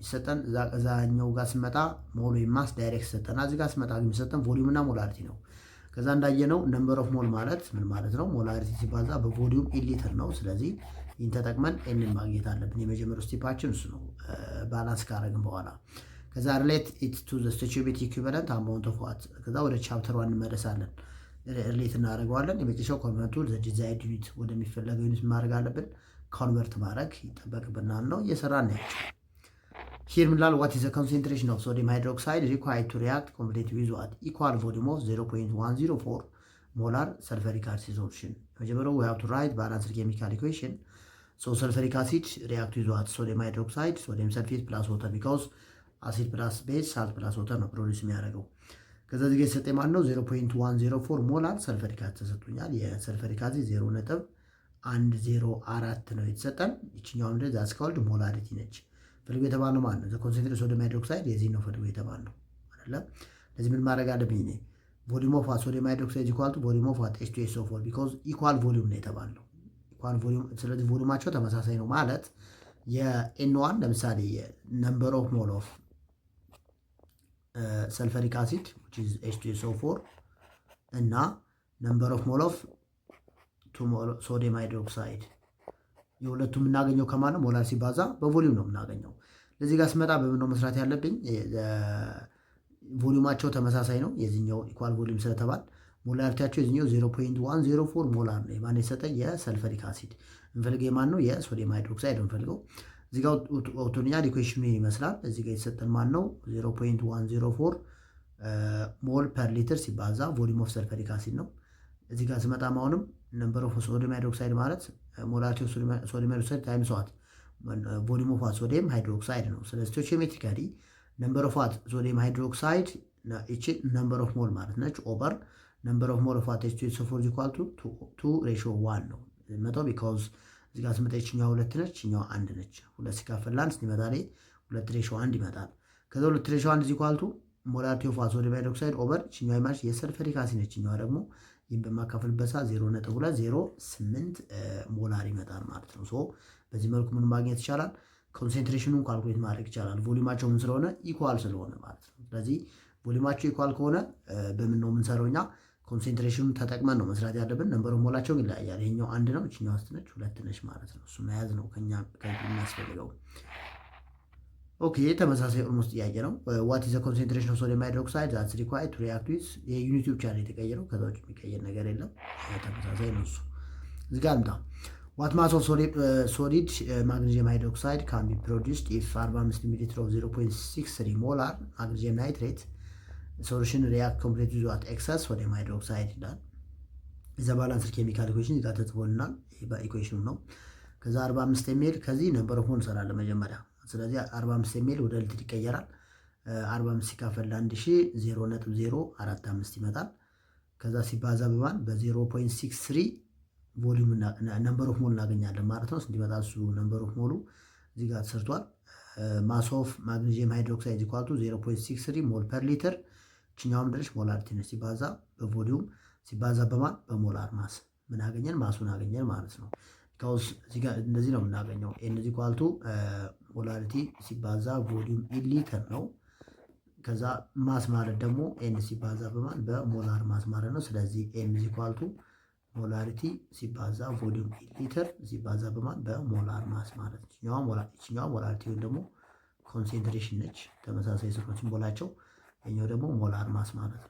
ይሰጠን እዛኛው ጋር ስመጣ ሞሉ ማስ ዳይሬክት ሰጠና እዚህ ጋር ስመጣ ግን የሚሰጠን ቮሊዩም እና ሞላሪቲ ነው። ከዛ እንዳየነው ነምበር ኦፍ ሞል ማለት ምን ማለት ነው? ሞላሪቲ ሲባዛ በቮሊዩም ኢን ሊትር ነው። ስለዚህ ይህን ተጠቅመን ኤንን ማግኘት አለብን። የመጀመሪያው ስቴፓችን እሱ ነው። ባላንስ ካረግን በኋላ ከዛ ሪሌት ኢት ቱ ዘ ስቶቺዮሜትሪክ ኢኩዊቫለንት አማውንት ኦፍ ዋት። ከዛ ወደ ቻፕተር 1 እንመለሳለን። ሪሌት እናደርገዋለን። የመጨረሻው ኮንቨርት ቱ ዘ ዲዛይርድ ዩኒት ወደሚፈለገው ዩኒት ማድረግ አለብን። ኮንቨርት ማድረግ ይጠበቅብናል ነው እየሰራን ነው። ሂር ምንላል ዋት ኢዝ ዘ ኮንሰንትሬሽን ኦፍ ሶዲየም ሃይድሮክሳይድ ሪኳየርድ ቱ ሪአክት ኮምፕሊትሊ ዊዝ ዋት ኢኳል ቮሊዩም ኦፍ 0.104 ሞላር ሰልፈሪክ አሲድ ሶሉሽን። መጀመሪያው we have to write balanced chemical equation. So sulfuric acid react with what? Sodium hydroxide, sodium sulfate plus water because acid plus base salt plus water ነው ፕሮዲዩስ የሚያደርገው። ከዛ እዚህ ጋር የተሰጠኝ ማለት ነው 0.104 ሞላር ሰልፈሪክ አሲድ ተሰጥቶኛል። የሰልፈሪክ አሲድ 0.1 104 ነው የተሰጠን። ይችኛው እንደዛ አስካውልድ ሞላሪቲ ነች። ፈልጎ የተባለው ማለት ነው ዘ ኮንሰንትሬሽን ሶዲየም ሃይድሮክሳይድ የዚህ ነው ፈልጎ የተባለው አይደለ። ለዚህ ምን ማድረግ አለብኝ እኔ ቮሊዩም ኦፍ ሶዲየም ሃይድሮክሳይድ ኢኳል ቱ ቮሊዩም ኦፍ H2SO4 ቢኮዝ ኢኳል ቮሊዩም ነው የተባለው ኢኳል ቮሊዩም። ስለዚህ ቮሊዩማቸው ተመሳሳይ ነው ማለት የኤን1 ለምሳሌ ነምበር ኦፍ ሞል ኦፍ ሰልፈሪክ አሲድ which is H2SO4 እና ነምበር ኦፍ ሞል ኦፍ ሶዲየም ሃይድሮክሳይድ የሁለቱም የምናገኘው ከማን ነው? ሞላር ሲባዛ በቮሊዩም ነው የምናገኘው። ለዚህ ጋር ስመጣ በምን ነው መስራት ያለብኝ? ቮሊዩማቸው ተመሳሳይ ነው የዚህኛው ኢኳል ቮሊዩም ስለተባል ሞላሪቲያቸው የዚህኛው 0.104 ሞላር ነው። የማን የሰጠኝ? የሰልፈሪክ አሲድ። እንፈልገው የማን ነው? የሶዲየም ሃይድሮክሳይድ እንፈልገው። እዚህ ጋር ኦቶኒያል ኢኩዌሽኑ ይመስላል። እዚህ ጋር የተሰጠን ማን ነው? 0.104 ሞል ፐር ሊትር ሲባዛ ቮሊዩም ኦፍ ሰልፈሪክ አሲድ ነው። እዚህ ጋር ስመጣ አሁንም ነምበር ኦፍ ሶዲየም ሃይድሮክሳይድ ማለት ሞላሪቲ ኦፍ ሶዲየም ሃይድሮክሳይድ ታይምስ ዋት ቮሊዩም ኦፍ ሶዲየም ሃይድሮክሳይድ ነው። ስለዚህ ስቶይቺዮሜትሪካሊ ነምበር ኦፍ ሶዲየም ሃይድሮክሳይድ እቺ ነምበር ኦፍ ሞል ማለት ነች ኦቨር ነምበር ኦፍ ሞል ኦፍ H2SO4 ኢኳል ቱ 2:1 ነው መጣው። ቢኮዝ እዚህ ጋር ስመጣ ይችኛው 2 ነች፣ ይችኛው 1 ነች። 2 ሲካፈል ለ1 ሲመጣ ላይ 2:1 ይመጣል። ከዛ 2:1 ኢኳል ቱ ሞላሪቲ ኦፍ ሶዲየም ሃይድሮክሳይድ ኦቨር ይችኛው ማለት የሰልፈሪክ አሲድ ነች። ይችኛው ደግሞ ይህን በማካፈልበት ሰዓት 0.208 ሞላር ይመጣል ማለት ነው። ሶ በዚህ መልኩ ምን ማግኘት ይቻላል? ኮንሰንትሬሽኑን ካልኩሌት ማድረግ ይቻላል። ቮሊዩማቸው ምን ስለሆነ ኢኳል ስለሆነ ማለት ነው። ስለዚህ ቮሊዩማቸው ኢኳል ከሆነ በምን ነው የምንሰራው እኛ? ኮንሰንትሬሽኑን ተጠቅመን ነው መስራት ያለብን። ነምበር ኦፍ ሞላቸው ይለያያል። ይሄኛው 1 ነው፣ እችኛው 2 ነች፣ 2 ነች ማለት ነው። እሱ መያዝ ነው ከኛ የሚያስፈልገው። ኦኬ ተመሳሳይ ኦልሞስት ጥያቄ ነው። ዋት ኢዝ ዘ ኮንሰንትሬሽን ኦፍ ሶዲየም ሃይድሮክሳይድ ዛትስ ሪኳየርድ ቱ ሪአክት ዊዝ የዩኒቲ ብቻ ነው የተቀየረው። ከዛ ውጭ የሚቀየር ነገር የለም። ተመሳሳይ ነው እሱ። እዚህ ጋር ልምጣ። ዋት ማስ ኦፍ ሶሊድ ማግኔዚየም ሃይድሮክሳይድ ካን ቢ ፕሮዲውስድ ኢፍ 45 ሚሊ ሊትር ኦፍ 0.63 ሞላር ማግኔዚየም ናይትሬት ሶሉሽን ሪአክት ኮምፕሊት ዊዝ ዋት ኤክሰስ ሶዲየም ሃይድሮክሳይድ ይላል። ዘ ባላንስድ ኬሚካል ኢኩዌሽን እዚህ ጋር ተጽፎልናል። በኢኩዌሽኑ ነው። ከዛ 45 የሚል ከዚህ ነምበር ኦፍ ሞል እንሰራለን መጀመሪያ። ስለዚህ 45 የሚል ወደ ሊትር ይቀየራል። 45 ሲካፈል ለ1000 0.045 ይመጣል። ከዛ ሲባዛ በማን በ0.63 ቮሊዩም ነምበር ኦፍ ሞል እናገኛለን ማለት ነው። ስንት ይመጣል እሱ ነምበር ኦፍ ሞሉ እዚህ ጋር ተሰርቷል። ማስ ኦፍ ማግኔዚየም ሃይድሮክሳይድ ኢኳል ቱ 0.63 ሞል ፐር ሊትር። እችኛውም ድረስ ሞላሪቲ ነች። ሲባዛ በቮሊዩም ሲባዛ በማን በሞላር ማስ ምን አገኘን? ማሱን አገኘን ማለት ነው። ካውስ እዚህ ጋር እንደዚህ ነው የምናገኘው። ኤነርጂ ኢኳል ቱ ሞላሪቲ ሲባዛ ቮሊዩም ኢን ሊትር ነው። ከዛ ማስ ማለት ደግሞ ኤን ሲባዛ በማን በሞላር ማስ ማለት ነው። ስለዚህ ኤነርጂ ኢኳል ቱ ሞላሪቲ ሲባዛ ቮሊዩም ኢን ሊትር ሲባዛ በማን በሞላር ማስ ማለት ነው። ይችኛዋ ሞላሪቲ ወይም ደግሞ ኮንሴንትሬሽን ነች። ተመሳሳይ ስልኮች ሲምቦላቸው፣ የኛው ደግሞ ሞላር ማስ ማለት ነው።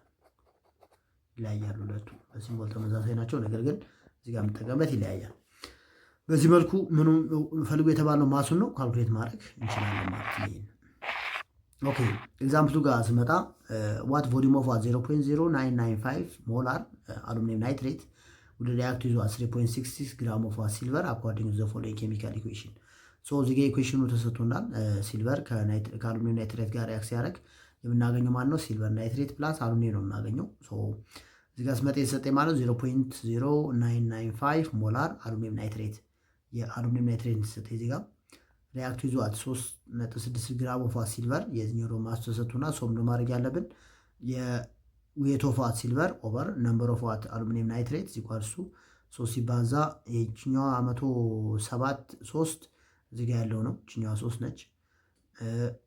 ይለያያሉ ሁለቱ በሲምቦል ተመሳሳይ ናቸው፣ ነገር ግን እዚህ ጋር የምንጠቀምበት ይለያያል። በዚህ መልኩ ምኑ ፈልጎ የተባለው ማሱን ነው ካልኩሌት ማድረግ እንችላለን ማለት ነው። ኦኬ ኤግዛምፕሉ ጋር ስመጣ ዋት ቮሊዩም ኦፍ 0.0995 ሞላር አሉሚኒየም ናይትሬት ውድ ሪአክት ዊዝ 3.66 ግራም ኦፍ ሲልቨር አኮርዲንግ ቱ ዘ ፎሎዊንግ ኬሚካል ኢኩዌሽን። ሶ እዚህ ጋር ኢኩዌሽኑ ተሰጥቶናል። ሲልቨር ከአሉሚኒየም ናይትሬት ጋር ሪአክት ሲያደርግ የምናገኘው ማለት ነው ሲልቨር ናይትሬት ፕላስ አሉሚኒየም ነው የምናገኘው። ሶ እዚህ ጋር ስመጣ የተሰጠኝ ማለት 0.0995 ሞላር አሉሚኒየም ናይትሬት የአሉሚኒየም ናይትሬት የተሰጠኝ እዚህ ጋር ሪአክት ዊዝ 3.6 ግራም ኦፍ ሲልቨር የዚህኛው ደግሞ ማስ ተሰጥቶና ሶም ነው ማድረግ ያለብን የዌት ኦፍ ሲልቨር ኦቨር ነምበር ኦፍ አሉሚኒየም ናይትሬት ሲቋርሱ 3 ሲባዛ የኛው 107 3 እዚህ ጋር ያለው ነው። እኛው 3 ነች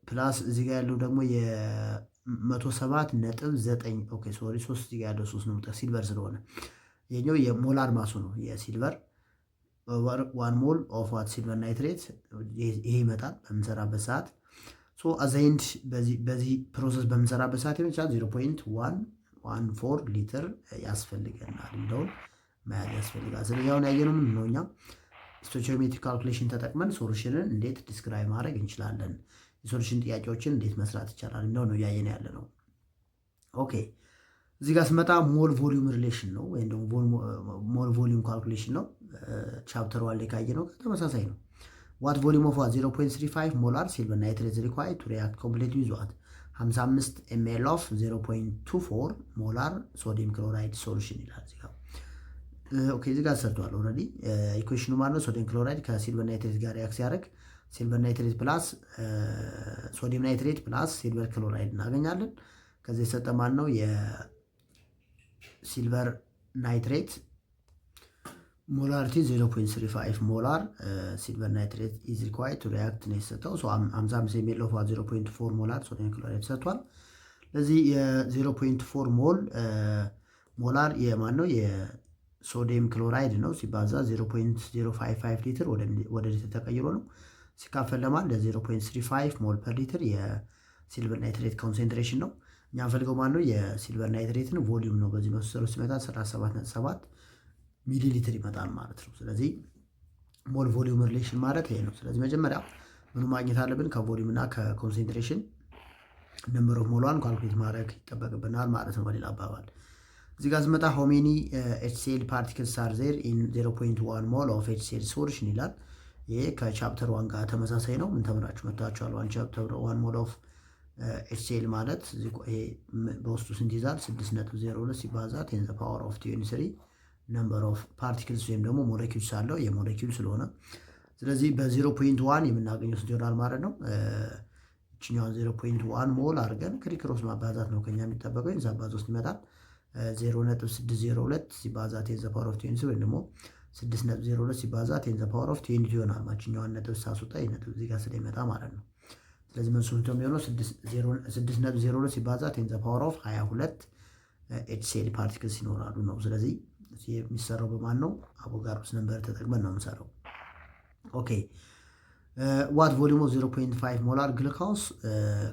ፕላስ እዚህ ጋር ያለው ደግሞ የ107.9 ኦኬ ሶሪ 3 እዚህ ጋር ያለው 3 ነው ሲልቨር ስለሆነ የኛው የሞላር ማሱ ነው የሲልቨር ኦቨር 1 ሞል ኦፍ ሲልቨር ናይትሬት ይሄ ይመጣል በምንሰራበት ሰዓት። ሶ አዛይንድ በዚህ ፕሮሰስ በምንሰራበት ሰዓት ይመጣል 0.114 ሊትር ያስፈልገናል እንደው መያዝ ያስፈልጋል። ስለዚህ አሁን ያየነው ምን ነው እኛ ስቶይቺዮሜትሪክ ካልኩሌሽን ተጠቅመን ሶሉሽንን እንዴት ዲስክራይብ ማድረግ እንችላለን፣ የሶሉሽን ጥያቄዎችን እንዴት መስራት ይቻላል እንደው ነው ያየነ ያለ ነው። ኦኬ እዚህ ጋር ስመጣ ሞል ቮሊዩም ሪሌሽን ነው ወይም ደግሞ ሞል ቮሊዩም ካልኩሌሽን ነው። ቻፕተር 1 ላይ ካየነው ተመሳሳይ ነው። ዋት ቮሊዩም ኦፍ 0.35 ሞላር ሲልቨር ናይትሬት ሪኳየርድ ቱ ሪአክት ኮምፕሊት ዊዝ ዋት 55 ml ኦፍ 0.24 ሞላር ሶዲየም ክሎራይድ ሶሉሽን ይላል። እዚህ ጋር ኦኬ እዚህ ጋር ሰርቷል ኦልሬዲ። ኢኩዌሽኑ ማለት ነው ሶዲየም ክሎራይድ ከሲልቨር ናይትሬት ጋር ሪአክት ሲያደርግ ሲልቨር ናይትሬት ፕላስ ሶዲየም ናይትሬት ፕላስ ሲልቨር ክሎራይድ እናገኛለን። ከዚህ የሰጠ ማለት ነው የሲልቨር ናይትሬት ሞላሪቲ 0.35 ሞላር ሲልቨር ናይትሬት ኢዝ ሪኳየርድ ቱ ሪአክት ነው የሰጠው። 55 የሚል ኦፍ 0.4 ሞላር ሶዲየም ክሎራይድ ተሰጥቷል። ለዚህ የ0.4 ሞላር የማን ነው የሶዲየም ክሎራይድ ነው ሲባዛ 0.055 ሊትር ወደ ሊትር ተቀይሮ ነው ሲካፈል ለማን ለ0.35 ሞል ፐር ሊትር የሲልቨር ናይትሬት ኮንሰንትሬሽን ነው። እኛ ፈልገው ማለት ነው የሲልቨር ናይትሬትን ቮሊዩም ነው። በዚህ መስሰሩ ሲመጣ 37.7 ሚሊ ሊትር ይመጣል ማለት ነው። ስለዚህ ሞል ቮሊዩም ሪሌሽን ማለት ይሄ ነው። ስለዚህ መጀመሪያ ምኑ ማግኘት አለብን? ከቮሊዩም እና ከኮንሰንትሬሽን ነምበር ኦፍ ሞሏን ካልኩሌት ማድረግ ይጠበቅብናል ማለት ነው። በሌላ አባባል እዚህ ጋር ስመጣ ሃው ሜኒ ኤችሲኤል ፓርቲክልስ አር ዜር ኢን 0.1 ሞል ኦፍ ኤችሲኤል ሶሉሽን ይላል። ይሄ ከቻፕተር 1 ጋር ተመሳሳይ ነው። ምን ተምራችሁ መጥታችኋል? ዋን ቻፕተር 1 ሞል ኦፍ ኤችሲኤል ማለት ይሄ በውስጡ ስንት ይዛል? 6.02 ሲባዛ 10 ዘ ፓወር ኦፍ 23 ነምበር ኦፍ ፓርቲክልስ ወይም ደግሞ ሞለኪውልስ አለው የሞለኪውል ስለሆነ ስለዚህ በ0.1 የምናገኘው ስንት ይሆናል ማለት ነው። እችኛውን 0.1 ሞል አድርገን ክሪክሮስ ማባዛት ነው ከኛ የሚጠበቀው። ይዛ ባዛ ውስጥ ይመጣል 0.602 ሲባዛ 10 ዘ ፓወር ኦፍ 20 ወይም ደግሞ 6.02 ሲባዛ 10 ዘ ፓወር ኦፍ 20 ይሆናል። ማችኛዋን ነጥብ ሳስወጣ ነጥብ እዚህ ጋር ስለሚመጣ ማለት ነው። ስለዚህ መልሱ የሚሆነው 6.02 ሲባዛ 10 ዘ ፓወር ኦፍ 22 ኤችሲኤል ፓርቲክልስ ይኖራሉ ነው። ስለዚህ የሚሰራው በማን ነው? አቮጋድሮስ ነምበር ተጠቅመን ነው የምንሰራው። ኦኬ ዋት ቮሊዩም ኦፍ 0.5 ሞላር ግሉኮስ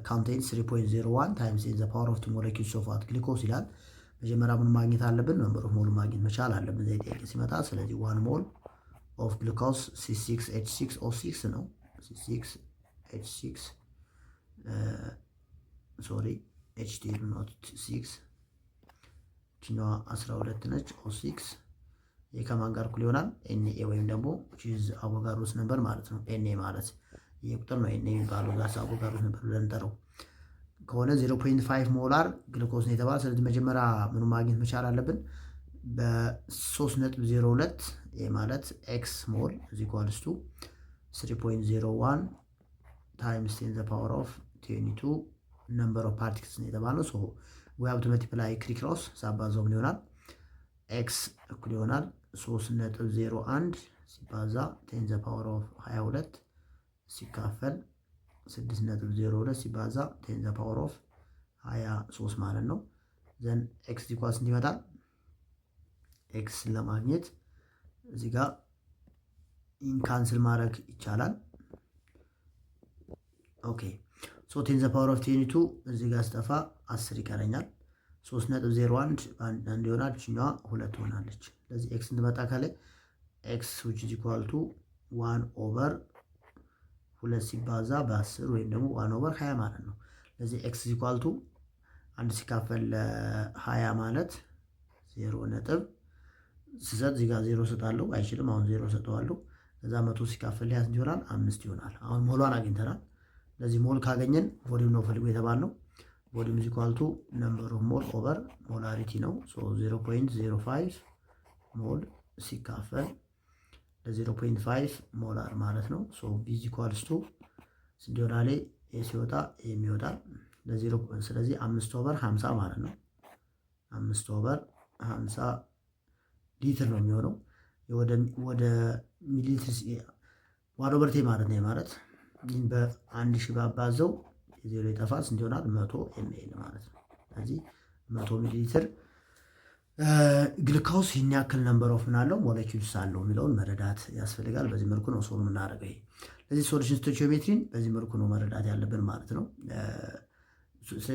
ካንቴንስ 3.01 ታይምስ ኢን ዘ ፓወር ኦፍ 2 ሞለኪውልስ ኦፍ ዋት ግሉኮስ ይላል። መጀመሪያ ምን ማግኘት አለብን? ነምበር ኦፍ ሞል ማግኘት መቻል አለብን እዚህ ጥያቄ ሲመጣ። ስለዚህ 1 ሞል ኦፍ ግሉኮስ C6H6O6 ነው። C6H6 ሶሪ H2 ኖት 6 ችኛዋ 12 ነች። O6 የከማን ጋር እኩል ይሆናል ኤንኤ ወይም ደግሞ ቺዝ አቮጋድሮስ ነምበር ማለት ነው። ኤንኤ ማለት ይሄ ቁጥር ነው። ኤንኤ የሚባለው ጋር አቮጋድሮስ ነምበር ብለን እንጠራው ከሆነ 0.5 ሞላር ግሉኮስ ነው የተባለ። ስለዚህ መጀመሪያ ምኑ ማግኘት መቻል አለብን? በ3.02 ይሄ ማለት ኤክስ ሞል is equals to 3.01 times 10 the power of 22 number of particles ነው የተባለው። ሶ we have to multiply ክሪክሮስ ሳባዛው ምን ይሆናል? ኤክስ እኩል ይሆናል 3.01 ሲባዛ 10 the power of 22 ሲካፈል 6.02 ሲባዛ 10 the power of 23 ማለት ነው። ዘን ኤክስ ኢኳልስ እንዲመጣል ኤክስ ለማግኘት እዚህ ጋር ኢንካንስል ማድረግ ይቻላል። ኦኬ ሶ 10 the power of 22 እዚህ ጋር ስጠፋ 10 ይቀረኛል። 3.01 አንድ ይሆናል። እችኛዋ 2 ሆናለች። ስለዚህ ኤክስ እንድመጣ ካለ ኤክስ which is equal to 1 over 2 ሲባዛ በ10 ወይም ደግሞ 1 over 20 ማለት ነው። ስለዚህ ኤክስ ኢኳል ቱ 1 ሲካፈል ለ20 ማለት 0 ነጥብ ስሰጥ እዚህ ጋር 0 ሰጣለሁ አይችልም። አሁን 0 ሰጠዋለሁ። ከዛ 100 ሲካፈል ለ20 ይሆናል 5 ይሆናል። አሁን ሞሏን አግኝተናል። ስለዚህ ሞል ካገኘን ቮሊዩም ነው ፈልጎ የተባልነው። ቮሊዩም ኢዝ ኢኳል ቱ ነምበር ኦፍ ሞል ኦቨር ሞላሪቲ ነው። ሶ 0.05 ሞል ሲካፈል ለ0.5 ሞላር ማለት ነው። ሶ ቢ ኢዝ ኢኳልስ ቱ ሲዲዮናሌ ሲወጣ የሚወጣል ለ0 ስለዚህ 5 ኦቨር 50 ማለት ነው። 5 ኦቨር 50 ሊትር ነው የሚሆነው። ወደ ሚሊ ሊትር ዋት ኦቨር ቴ ማለት ነው ማለት ይህን በአንድ ሺህ ባባዘው ዜሮ ይጠፋል። ስንት ይሆናል? 100 ኤምኤል ማለት ነው። ስለዚህ 100 ሚሊ ሊትር ግሉኮስ ይህን ያክል ነምበር ኦፍ ምን አለው ሞለኪውልስ አለው የሚለውን መረዳት ያስፈልጋል። በዚህ መልኩ ነው ሶልቭ የምናደርገው። ይሄ ስለዚህ ሶሉሽን ስቶይቺዮሜትሪን በዚህ መልኩ ነው መረዳት ያለብን ማለት ነው።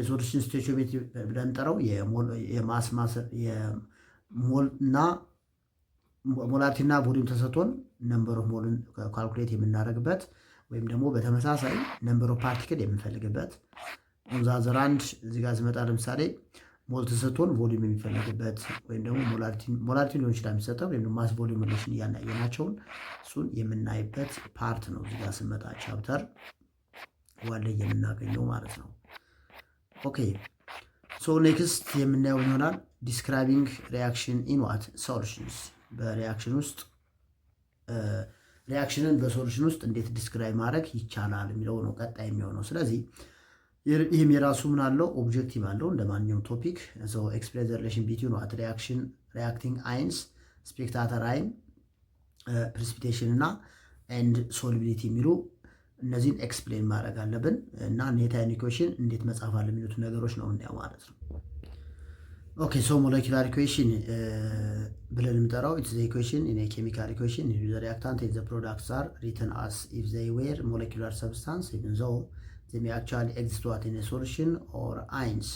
ሶሉሽን ስቶይቺዮሜትሪ ብለን ጠራው የሞል እና ሞላሪቲ እና ቮሊዩም ተሰጥቶን ነምበር ኦፍ ሞልን ካልኩሌት የምናደርግበት ወይም ደግሞ በተመሳሳይ ነምበር ኦፍ ፓርቲክል የምንፈልግበት ኦንዛዘራንድ እዚህ ጋር ሲመጣ ለምሳሌ ሞል ተሰጥቶን ቮሊዩም የሚፈልግበት ወይም ደግሞ ሞላሪቲ ሊሆን ይችላል የሚሰጠው ወይም ማስ ቮሊዩም ሪሌሽን እያናየናቸውን እሱን የምናይበት ፓርት ነው። እዚህ ጋር ስንመጣ ቻፕተር ዋን ላይ የምናገኘው ማለት ነው። ኦኬ ሶ ኔክስት የምናየው ይሆናል ዲስክራይቢንግ ሪያክሽን ኢን ዋት ሶሉሽንስ በሪያክሽን ውስጥ ሪያክሽንን በሶሉሽን ውስጥ እንዴት ዲስክራይብ ማድረግ ይቻላል የሚለው ነው ቀጣይ የሚሆነው። ስለዚህ ይህም የራሱ ምን አለው ኦብጀክቲቭ አለው እንደ ማንኛውም ቶፒክ። ኤክስፕሬስ ሪሌሽን ቢትዊን ዋት ሪያክሽን ሪያክቲንግ አይንስ ስፔክታተር አይን ፕሪሲፒቴሽን እና ኤንድ ሶሉቢሊቲ የሚሉ እነዚህን ኤክስፕሌን ማድረግ አለብን እና ኔታይን ኢኩዌሽን እንዴት መጻፍ አለ የሚሉት ነገሮች ነው እንዲያው ማለት ነው። ኦኬ ሶ ሞለኪላር ኢኩዌሽን ብለን የምጠራው ኢትስ ዘ ኢኩዌሽን ኢን ኤ ኬሚካል ኢኩዌሽን ዘ ሪአክታንት ኤንድ ዘ ፕሮዳክትስ አር ሪትን አስ ኢፍ ዘይ ዌር ሞለኪላር ሰብስታንስ ኢቭን ዞ ዘይ ሜይ አክቹዋሊ ኤግዚስት ዋት ኢን ኤ ሶሉሽን ኦር አይንስ።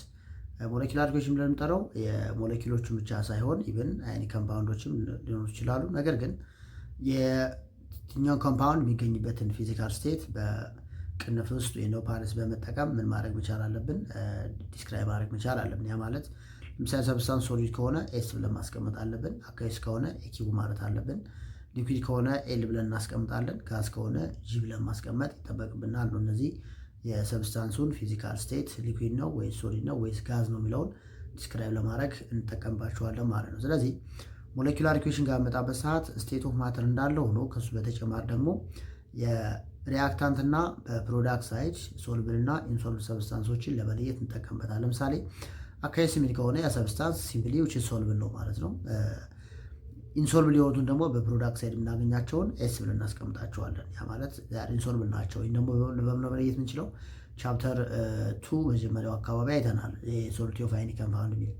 ሞለኪላር ኢኩዌሽን ብለን የምጠራው የሞለኪሎቹን ብቻ ሳይሆን ኢቭን አይኒ ኮምፓውንዶችም ሊሆኑ ይችላሉ። ነገር ግን የትኛው ኮምፓውንድ የሚገኝበትን ፊዚካል ስቴት በቅንፍ ውስጥ ወይ ነው ፓረስ በመጠቀም ምን ማድረግ መቻል አለብን? ዲስክራይብ ማድረግ መቻል አለብን። ያ ማለት ለምሳሌ ሰብስታንስ ሶሊድ ከሆነ ኤስ ብለን ማስቀመጥ አለብን። አካይስ ከሆነ ኤኪው ማለት አለብን። ሊኩዊድ ከሆነ ኤል ብለን እናስቀምጣለን። ጋዝ ከሆነ ጂ ብለን ማስቀመጥ ይጠበቅብናል ነው። እነዚህ የሰብስታንሱን ፊዚካል ስቴት ሊኩዊድ ነው ወይስ ሶሊድ ነው ወይስ ጋዝ ነው የሚለውን ዲስክራይብ ለማድረግ እንጠቀምባቸዋለን ማለት ነው። ስለዚህ ሞለኪላር ኢኩዌሽን ጋር መጣበት ሰዓት ስቴት ኦፍ ማተር እንዳለው ሆኖ ከሱ በተጨማሪ ደግሞ የሪአክታንትና በፕሮዳክት ሳይድ ሶልብል እና ኢንሶልብል ሰብስታንሶችን ለመለየት እንጠቀምበታል። ለምሳሌ አካይስ የሚል ከሆነ ያ ሰብስታንስ ሲምፕሊ ዊች ሶልብል ነው ማለት ነው። ኢንሶልብል የሆኑትን ደግሞ በፕሮዳክት ሳይድ የምናገኛቸውን ኤስ ብለን እናስቀምጣቸዋለን። ያ ማለት ኢንሶልብል ናቸው። ወይም ደግሞ በምን መለየት የምንችለው ቻፕተር 2 መጀመሪያው አካባቢ አይተናል። ሶሉቲ ኦፍ አይኒ ኮምፓውንድ የሚል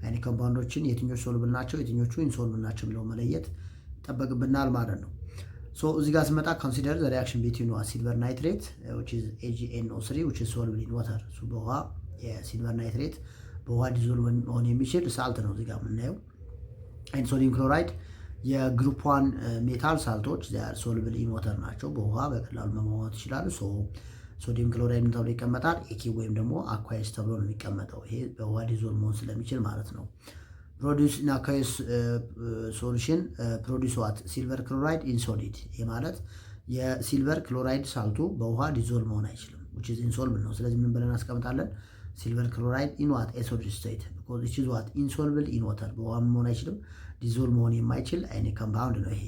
አይኒ ኮምፓውንዶችን የትኞቹ ሶልብል ናቸው የትኞቹ ኢንሶልብል ናቸው ብለው መለየት ይጠበቅብናል ማለት ነው። ሶ እዚህ ጋር ስመጣ ኮንሲደር ዘ ሪአክሽን ቢትዊን ሲልቨር ናይትሬት which is AgNO3 which is soluble in water። በውሃ የሲልቨር ናይትሬት በውሃ ዲዞልቭ መሆን የሚችል ሳልት ነው እዚህ ጋር የምናየው። ኤንድ ሶዲየም ክሎራይድ የግሩፕ 1 ሜታል ሳልቶች ሶሉብል ኢን ዋተር ናቸው። በውሃ በቀላሉ መሟሟት ይችላሉ። ሶዲየም ክሎራይድ ምን ተብሎ ይቀመጣል? ኤኪ ወይም ደግሞ አኳይስ ተብሎ ነው የሚቀመጠው። ይሄ በውሃ ዲዞልቭ መሆን ስለሚችል ማለት ነው። ፕሮዲውስ ኢን አኳይስ ሶሉሽን ፕሮዲውስ ዋት ሲልቨር ክሎራይድ ኢን ሶሊድ። ይሄ ማለት የሲልቨር ክሎራይድ ሳልቱ በውሃ ዲዞልቭ መሆን አይችልም which is insoluble ነው። ስለዚህ ምን ብለን እናስቀምጣለን? ሲልቨር ክሎራይድ ኢን ዋት ኤ ሶሊድ ስቴት because it is what insoluble in water። በውሃ መሆን አይችልም፣ ዲዞልቭ መሆን የማይችል አይኒ ኮምፓውንድ ነው ይሄ።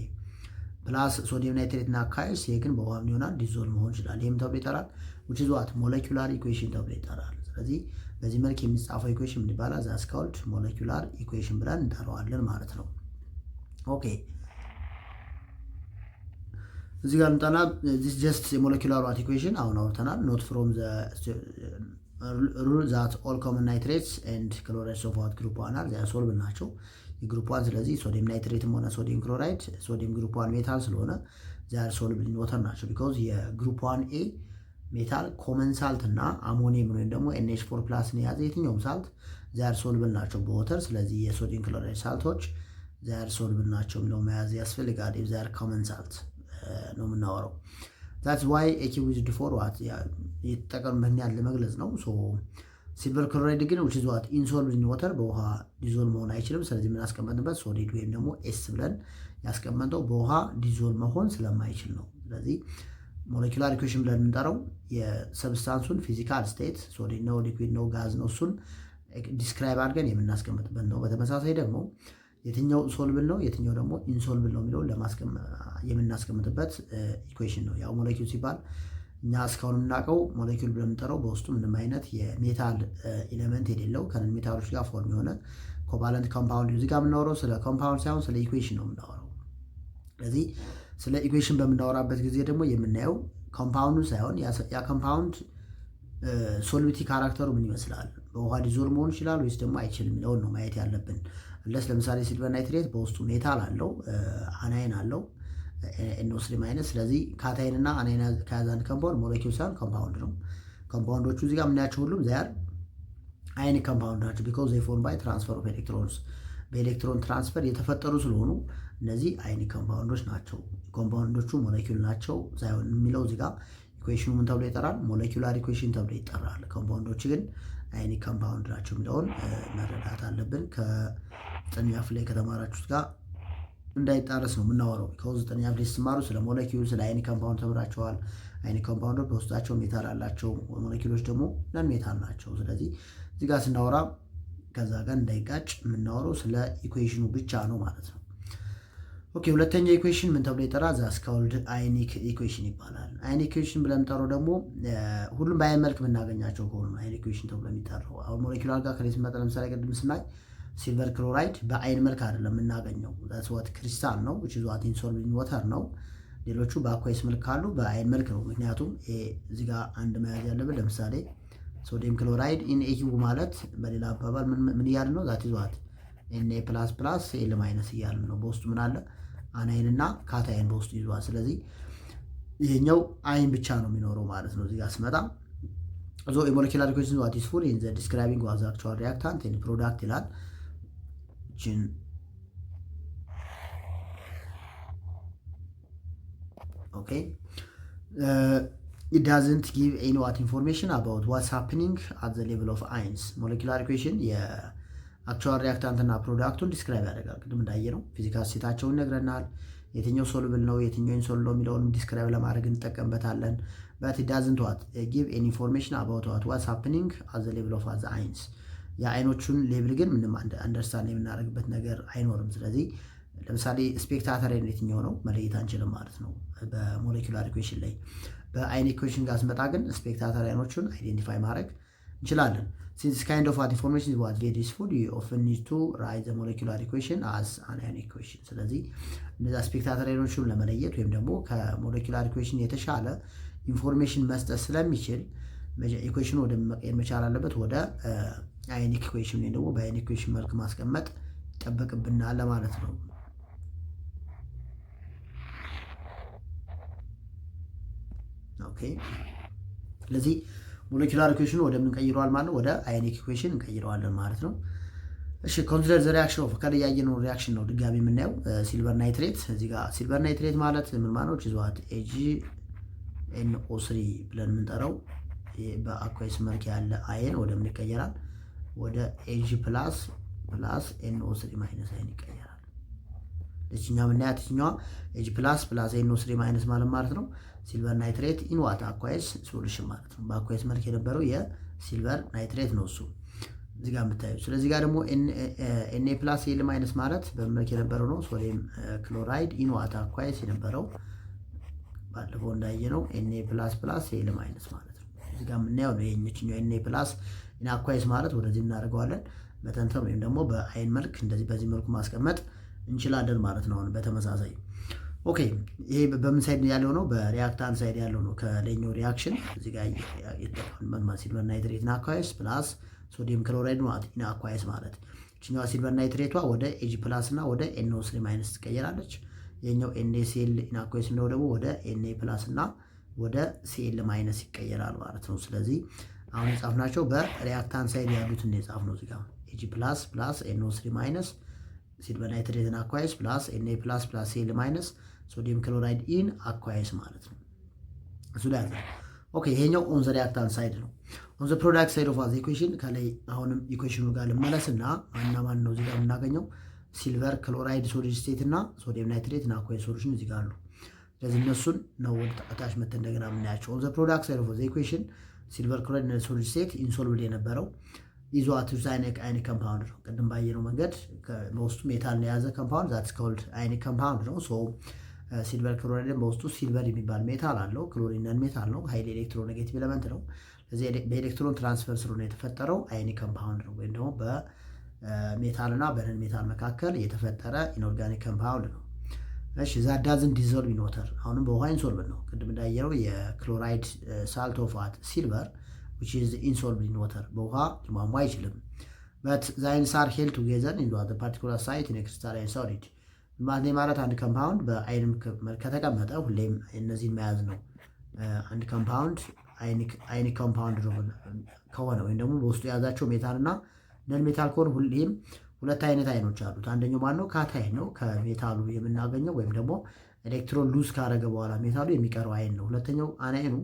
ፕላስ ሶዲየም ናይትሬት እና አካይስ ይሄ ግን በውሃ ምን ይሆናል? ዲዞልቭ መሆን ይችላል። ይሄም ተብሎ ይጠራል which is what ሞለኪውላር ኢኩዌሽን ተብሎ ይጠራል። ስለዚህ በዚህ መልክ የሚጻፈው ኢኩዌሽን ምን ይባላል? ዛስ ኮልድ ሞለኪውላር ኢኩዌሽን ብለን እንጠራዋለን ማለት ነው። ኦኬ እዚህ ጋር እንጠና this just የሞለኪውላር ዋት ኢኩዌሽን አሁን አውርተናል። ኖት ፍሮም ዘ ሩል ዛት ኦል ኮመን ናይትሬትስ ኤንድ ክሎራይድስ ኦፍ ዋት ግሩፕ 1 አር ዚያ ሶልብል ናቸው የግሩፕ 1። ስለዚህ ሶዲየም ናይትሬትም ሆነ ሶዲየም ክሎራይድ ሶዲየም ግሩፕ 1 ሜታል ስለሆነ ዚያ ሶልብል ኢን ዋተር ናቸው ቢኮዝ የግሩፕ 1 ኤ ሜታል ኮመን ሳልት እና አሞኒየም ወይም ደግሞ NH4 ፕላስን የያዘ የትኛውም ሳልት ዚያ ሶልብል ናቸው በወተር። ስለዚህ የሶዲየም ክሎራይድ ሳልቶች ዚያ ሶልብል ናቸው የሚለው መያዝ ያስፈልጋል። ዚያ ኮመን ሳልት ነው የምናወራው። that's why AQ for what የተጠቀምበት ያለ ለመግለጽ ነው። ሶ ሲልቨር ክሎራይድ ግን which is what insoluble in water በውሃ ዲዞልቭ መሆን አይችልም። ስለዚህ ምን ያስቀመጥንበት ሶሊድ ወይም ደግሞ ኤስ ብለን ያስቀመጠው በውሃ ዲዞልቭ መሆን ስለማይችል ነው። ስለዚህ ሞለኪውላር ኢኩዌሽን ብለን የምንጠራው የሰብስታንሱን ፊዚካል ስቴት ሶሊድ ነው ሊኩዊድ ነው ጋዝ ነው እሱን ዲስክራይብ አድርገን የምናስቀምጥበት ነው። በተመሳሳይ ደግሞ የትኛው ሶልብል ነው የትኛው ደግሞ ኢንሶልብል ነው የሚለውን የምናስቀምጥበት ኢኩዌሽን ነው። ያው ሞለኪውል ሲባል እኛ እስካሁን የምናውቀው ሞለኪውል ብለን የምንጠራው በውስጡ ምንም አይነት የሜታል ኤሌመንት የሌለው ከነን ሜታሎች ጋር ፎርም የሆነ ኮቫለንት ኮምፓውንድ። እዚህ ጋር የምናወራው ስለ ኮምፓውንድ ሳይሆን ስለ ኢኩዌሽን ነው የምናወራው። ስለዚህ ስለ ኢኩዌሽን በምናወራበት ጊዜ ደግሞ የምናየው ኮምፓውንዱ ሳይሆን ያ ኮምፓውንድ ሶሉቢሊቲ ካራክተሩ ምን ይመስላል፣ በውሃ ዲዞልቭ መሆን ይችላል ወይስ ደግሞ አይችልም የሚለውን ነው ማየት ያለብን። ለምሳሌ ሲልቨር ናይትሬት በውስጡ ሜታል አለው፣ አናይን አለው NO3 ማይነስ። ስለዚህ ካታይን እና አናይን ከያዘ አንድ ኮምፓውንድ ሞለኪውል ሳይሆን ኮምፓውንድ ነው። ኮምፓውንዶቹ እዚህ ጋር የምናያቸው ሁሉም ዚያር አይኒ ኮምፓውንድ ናቸው ቢኮዝ ዜይ ፎርም ባይ ትራንስፈር ኦፍ ኤሌክትሮንስ በኤሌክትሮን ትራንስፈር የተፈጠሩ ስለሆኑ እነዚህ አይኒ ኮምፓውንዶች ናቸው። ኮምፓውንዶቹ ሞለኪውል ናቸው ሳይሆን የሚለው እዚህ ጋር ኢኩዌሽኑ ምን ተብሎ ይጠራል? ሞለኪውላር ኢኩዌሽን ተብሎ ይጠራል። ኮምፓውንዶች ግን አይኒ ኮምፓውንድ ናቸው የሚለውን መረዳት አለብን። ከ9ኛ ክፍል ላይ ከተማራችሁት ጋር እንዳይጣረስ ነው የምናወራው። ከ9ኛ ክፍል ስትማሩ ስለ ሞለኪውል ስለ አይኒ ኮምፓውንድ ተምራችኋል። አይኒ ኮምፓውንዶች በውስጣቸው ሜታል አላቸው፣ ሞለኪውሎች ደግሞ ነን ሜታል ናቸው። ስለዚህ እዚህ ጋር ስናወራ ከዛ ጋር እንዳይጋጭ የምናወራው ስለ ኢኩዌሽኑ ብቻ ነው ማለት ነው። ኦኬ ሁለተኛው ኢኩዌሽን ምን ተብሎ ይጠራል? ዛስ ኮልድ አዮኒክ ኢኩዌሽን ይባላል። አዮኒክ ኢኩዌሽን ብለን ጠራው ደግሞ ሁሉም በአይን መልክ የምናገኛቸው ከሆኑ አዮኒክ ኢኩዌሽን ተብሎ የሚጠራው። አሁን ሞለኪውላር ጋር ከሌት መጠን ለምሳሌ ቅድም ስናይ ሲልቨር ክሎራይድ በአይን መልክ አይደለም የምናገኘው። ዛትስ ዋት ክሪስታል ነው which is what insoluble in water ነው። ሌሎቹ በአኳይስ መልክ ካሉ በአይን መልክ ነው። ምክንያቱም እዚህ ጋር አንድ መያዝ ያለብን ለምሳሌ ሶዲየም ክሎራይድ ኢን ኤኪው ማለት በሌላ አባባል ምን እያልን ነው? ዛት ይዟት Na ፕላስ ፕላስ ኤል ማይነስ እያልን ነው። በውስጡ ምን አለ? አናይን እና ካታይን በውስጡ ይዟል። ስለዚህ ይሄኛው አይን ብቻ ነው የሚኖረው ማለት ነው። እዚህ ጋር ስመጣ ዞ ሞለኪውላር ኢኩዌሽን what is full in the describing was actual reactant and product ይላል። ጂን ኦኬ it doesn't give any what information about what's happening at the level of ions. molecular equation የአክቹዋል ሪያክታንት እና ፕሮዳክቱን ዲስክራይብ ያደርጋል። ቅድም እንዳየነው ፊዚካል ስቴታቸውን ይነግረናል። የትኛው ሶሉብል ነው የትኛው ኢንሶሉብል ነው የሚለውን ዲስክራይብ ለማድረግ እንጠቀምበታለን። but it doesn't what give any information about what's happening at the level of the ions. የአይኖቹን ሌብል ግን ምንም አንደርስታንድ የምናደርግበት ነገር አይኖርም። ስለዚህ ለምሳሌ ስፔክታተር የትኛው ነው መለየት አንችልም ማለት ነው በሞለኪውላር ኢኩዌሽን ላይ። በአይን ኢኩዌሽን ጋር ስመጣ ግን ስፔክታተር አይኖቹን አይዴንቲፋይ ማድረግ እንችላለን። since kind of what information is what very useful you often need to write the molecular equation as an ionic equation. ስለዚህ እነዛ ስፔክታተር አይኖቹን ለመለየት ወይም ደግሞ ከሞለኪውላር ኢኩዌሽን የተሻለ ኢንፎርሜሽን መስጠት ስለሚችል ኢኩዌሽኑ ወደ መቀየር መቻል አለበት ወደ አዮኒክ ኢኩዌሽን ወይ ደግሞ በአዮኒክ ኢኩዌሽን መልክ ማስቀመጥ ይጠበቅብናል ማለት ነው። ኦኬ ስለዚህ ሞለኪውላር ኢኩዌሽኑ ወደ ምን ቀይረዋል ማለት ነው? ወደ አዮኒክ ኢኩዌሽን እንቀይረዋለን ማለት ነው። እሺ ኮንሲደር ዘ ሪአክሽን ኦፍ ከላይ ያየነው ሪአክሽን ነው ድጋሚ የምናየው። ሲልቨር ናይትሬት እዚህ ጋር ሲልቨር ናይትሬት ማለት ምን ማለት ነው? ይዟት AgNO3 ብለን የምንጠራው በአኳይስ መልክ ያለ አይን ወደ ምን ይቀየራል? ወደ Ag ፕላስ NO3 ማይነስ አይን ይቀየራል። ለዚህኛው ምናያት እኛው Ag ፕላስ NO3 ማይነስ ማለት ነው ሲልቨር ናይትሬት ኢን ዋት አኳይስ ሶሉሽን ማለት ነው። በአኳይስ መልክ የነበረው የሲልቨር ናይትሬት ነው እሱ እዚህ ጋር የምታዩት። ስለዚህ ጋር ደግሞ Na ፕላስ ኤል ማይነስ ማለት በመልክ የነበረው ነው ሶዲየም ክሎራይድ ኢን ዋት አኳይስ የነበረው ባለፈው እንዳየነው Na ፕላስ ኤል ማይነስ ማለት ነው። እዚህ ጋር የምናየው ነው የኛው Na ፕላስ ኢን አኳይስ ማለት ወደዚህ እናደርገዋለን መተንተን ወይም ደግሞ በአይን መልክ እንደዚህ በዚህ መልኩ ማስቀመጥ እንችላለን ማለት ነው። በተመሳሳይ ኦኬ ይሄ በምን ሳይድ ያለው ነው? በሪአክታንት ሳይድ ያለው ነው። ከላይኛው ሪአክሽን እዚህ ጋር የተጠቀመን ሲልቨር ናይትሬት እና አኳይስ ፕላስ ሶዲየም ክሎራይድ ነው ኢን አኳይስ ማለት እቺኛዋ ሲልቨር ናይትሬቷ ወደ Ag ፕላስ እና ወደ NO3 ማይነስ ትቀየራለች። የኛው NaCl ኢን አኳይስ ነው ደግሞ ወደ Na ፕላስ እና ወደ Cl ማይነስ ይቀየራል ማለት ነው። ስለዚህ አሁን የጻፍናቸው በሪአክታንት ሳይድ ያሉትን የጻፍነው እዚህ ጋር Ag ፕላስ NO3 ማይነስ ሲልቨር ናይትሬት እና አኳይስ ፕላስ Na ፕላስ Cl ማይነስ ሶዲየም ክሎራይድ ኢን አኳይስ ማለት ነው። እሱ ላይ አለ። ኦኬ ይሄኛው ኦን ዘ ሪአክታንት ሳይድ ነው። ኦን ዘ ፕሮዳክት ሳይድ ኦፍ ዘ ኢኩዌሽን ከላይ አሁንም ኢኩዌሽኑ ጋር ልመለስና ማን ነው እዚህ ጋር የምናገኘው ሲልቨር ክሎራይድ ሶሊድ ስቴት እና ሶዲየም ናይትሬት እና አኳይስ ሶሉሽን እዚህ ጋር አሉ። ስለዚህ እነሱን ነው ወደ ታች መተን እንደገና የምናያቸው። ኦን ዘ ፕሮዳክት ሳይድ ኦፍ ዘ ኢኩዌሽን ሲልቨር ክሎራይድ እና ሶሊድ ስቴት ኢንሶሉብል የነበረው ይዟት አዮኒክ ኮምፓውንድ ነው። ቅድም ባየነው መንገድ በውስጡ ሜታል የያዘ ኮምፓውንድ ዛትስ ኮልድ አዮኒክ ኮምፓውንድ ነው። ሶ ሲልቨር ክሎራይድን በውስጡ ሲልቨር የሚባል ሜታል አለው። ክሎሪን ነን ሜታል ነው። ሃይሊ ኤሌክትሮኔጌቲቭ ኤሌመንት ነው። ስለዚህ በኤሌክትሮን ትራንስፈር ስለሆነ የተፈጠረው አዮኒክ ኮምፓውንድ ነው። ወይም ደግሞ በሜታል እና በነን ሜታል መካከል የተፈጠረ ኢንኦርጋኒክ ኮምፓውንድ ነው። እሺ ዛት ዳዝንት ዲዞልቭ ኢን ዋተር አሁንም በውሃ ኢንሶልብል ነው። ቅድም እንዳየነው የክሎራይድ ሳልት ኦፍ ዋት ሲልቨር which is insoluble in water በውሃ ሊሟሟ አይችልም። but the ions are held together in the particular site in a crystalline solid ማለት አንድ ኮምፓውንድ በአይን ከተቀመጠ ሁሌም እነዚህን መያዝ ነው። አንድ ኮምፓውንድ አይኒክ ኮምፓውንድ ከሆነ ወይም ደግሞ በውስጡ የያዛቸው ሜታል እና ነን ሜታል ከሆነ ሁሌም ሁለት አይነት አይኖች አሉት። አንደኛው ማነው? ካታይን ነው ከሜታሉ የምናገኘው ወይም ደግሞ ኤሌክትሮን ሉዝ ካረገ በኋላ ሜታሉ የሚቀረው አይን ነው። ሁለተኛው አናይኑ